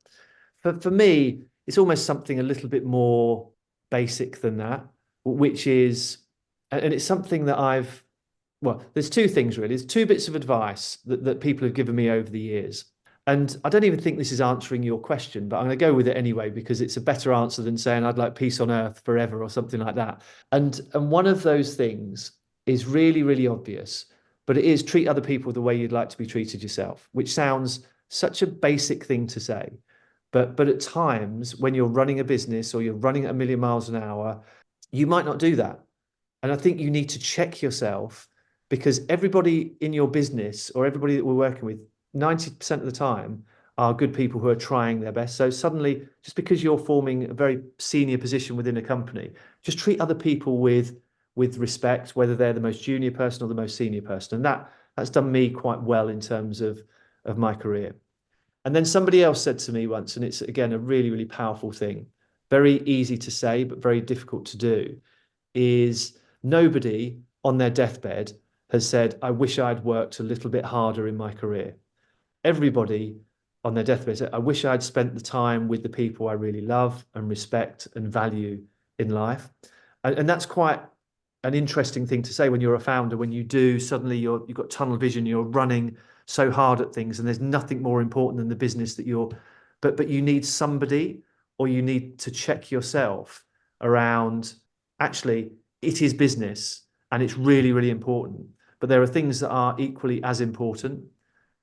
For me, it's almost something a little bit more basic than that, which is, and it's something that there's 2 things really. There's 2 bits of advice that people have given me over the years. And I don't even think this is answering your question, but I'm going to go with it anyway, because it's a better answer than saying I'd like peace on earth forever or something like that. And one of those things is really, really obvious, but it is treat other people the way you'd like to be treated yourself, which sounds such a basic thing to say. But at times when you're running a business or you're running at 1,000,000 miles an hour, you might not do that. And I think you need to check yourself, because everybody in your business or everybody that we're working with, 90% of the time are good people who are trying their best. So suddenly, just because you're forming a very senior position within a company, just treat other people with respect, whether they're the most junior person or the most senior person. And that's done me quite well in terms of my career. And then somebody else said to me once, and it's again a really, really powerful thing, very easy to say, but very difficult to do, is Nobody on their deathbed has said, I wish I'd worked a little bit harder in my career. Everybody on their deathbed said, I wish I'd spent the time with the people I really love and respect and value in life. And that's quite an interesting thing to say when you're a founder, when you do suddenly you've got tunnel vision, you're running so hard at things and there's nothing more important than the business that but you need somebody, or you need to check yourself around, actually, it is business and it's really, really important. But there are things that are equally as important,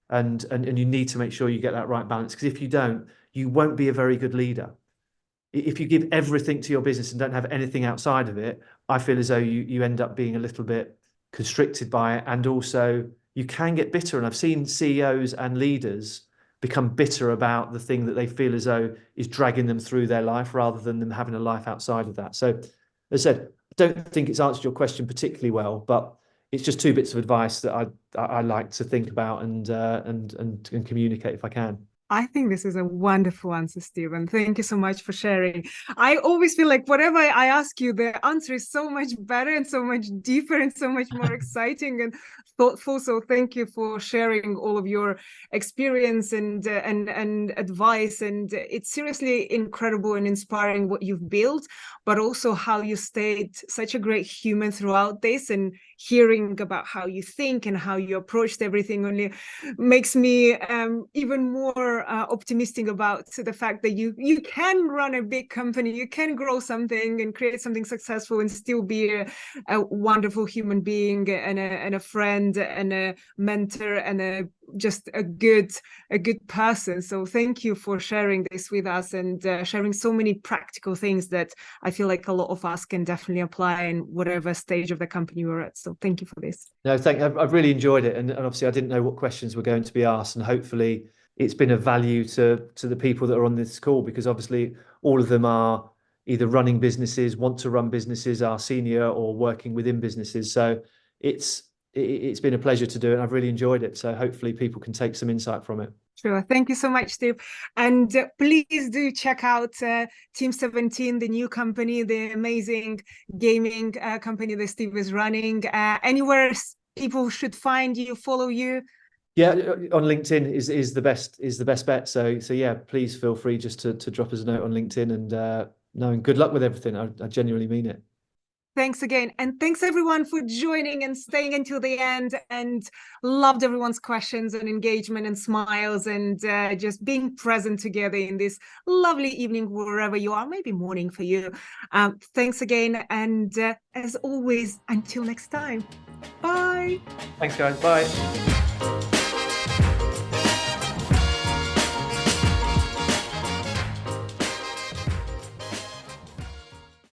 and you need to make sure you get that right balance, because if you don't, you won't be a very good leader. If you give everything to your business and don't have anything outside of it, I feel as though you end up being a little bit constricted by it, and also you can get bitter. And I've seen CEOs and leaders become bitter about the thing that they feel as though is dragging them through their life, rather than them having a life outside of that. So, as I said, I don't think it's answered your question particularly well, but it's just two bits of advice that I like to think about and communicate if I can. I think this is a wonderful answer, Stephen. Thank you so much for sharing. I always feel like whatever I ask you, the answer is so much better and so much deeper and so much more exciting and thoughtful. So thank you for sharing all of your experience and advice. And it's seriously incredible and inspiring what you've built, but also how you stayed such a great human throughout this, and hearing about how you think and how you approached everything only makes me even more optimistic about the fact that you can run a big company, you can grow something and create something successful and still be a wonderful human being and a friend and a mentor and just a good person. So thank you for sharing this with us and sharing so many practical things that I feel like a lot of us can definitely apply in whatever stage of the company we're at. So thank you for this. No, I've really enjoyed it, and obviously I didn't know what questions were going to be asked, and hopefully it's been of value to the people that are on this call, because obviously all of them are either running businesses, want to run businesses, are senior or working within businesses. So it's been a pleasure to do it, and I've really enjoyed it. So hopefully people can take some insight from it. Sure. Thank you so much, Steve. And please do check out Team17, the new company, the amazing gaming company that Steve is running. Anywhere people should find you, follow you? Yeah, on LinkedIn is the best bet. So yeah, please feel free just to drop us a note on LinkedIn, and good luck with everything. I genuinely mean it. Thanks again. And thanks everyone for joining and staying until the end, and loved everyone's questions and engagement and smiles and just being present together in this lovely evening, wherever you are, maybe morning for you. Thanks again. And as always, until next time, bye. Thanks, guys. Bye.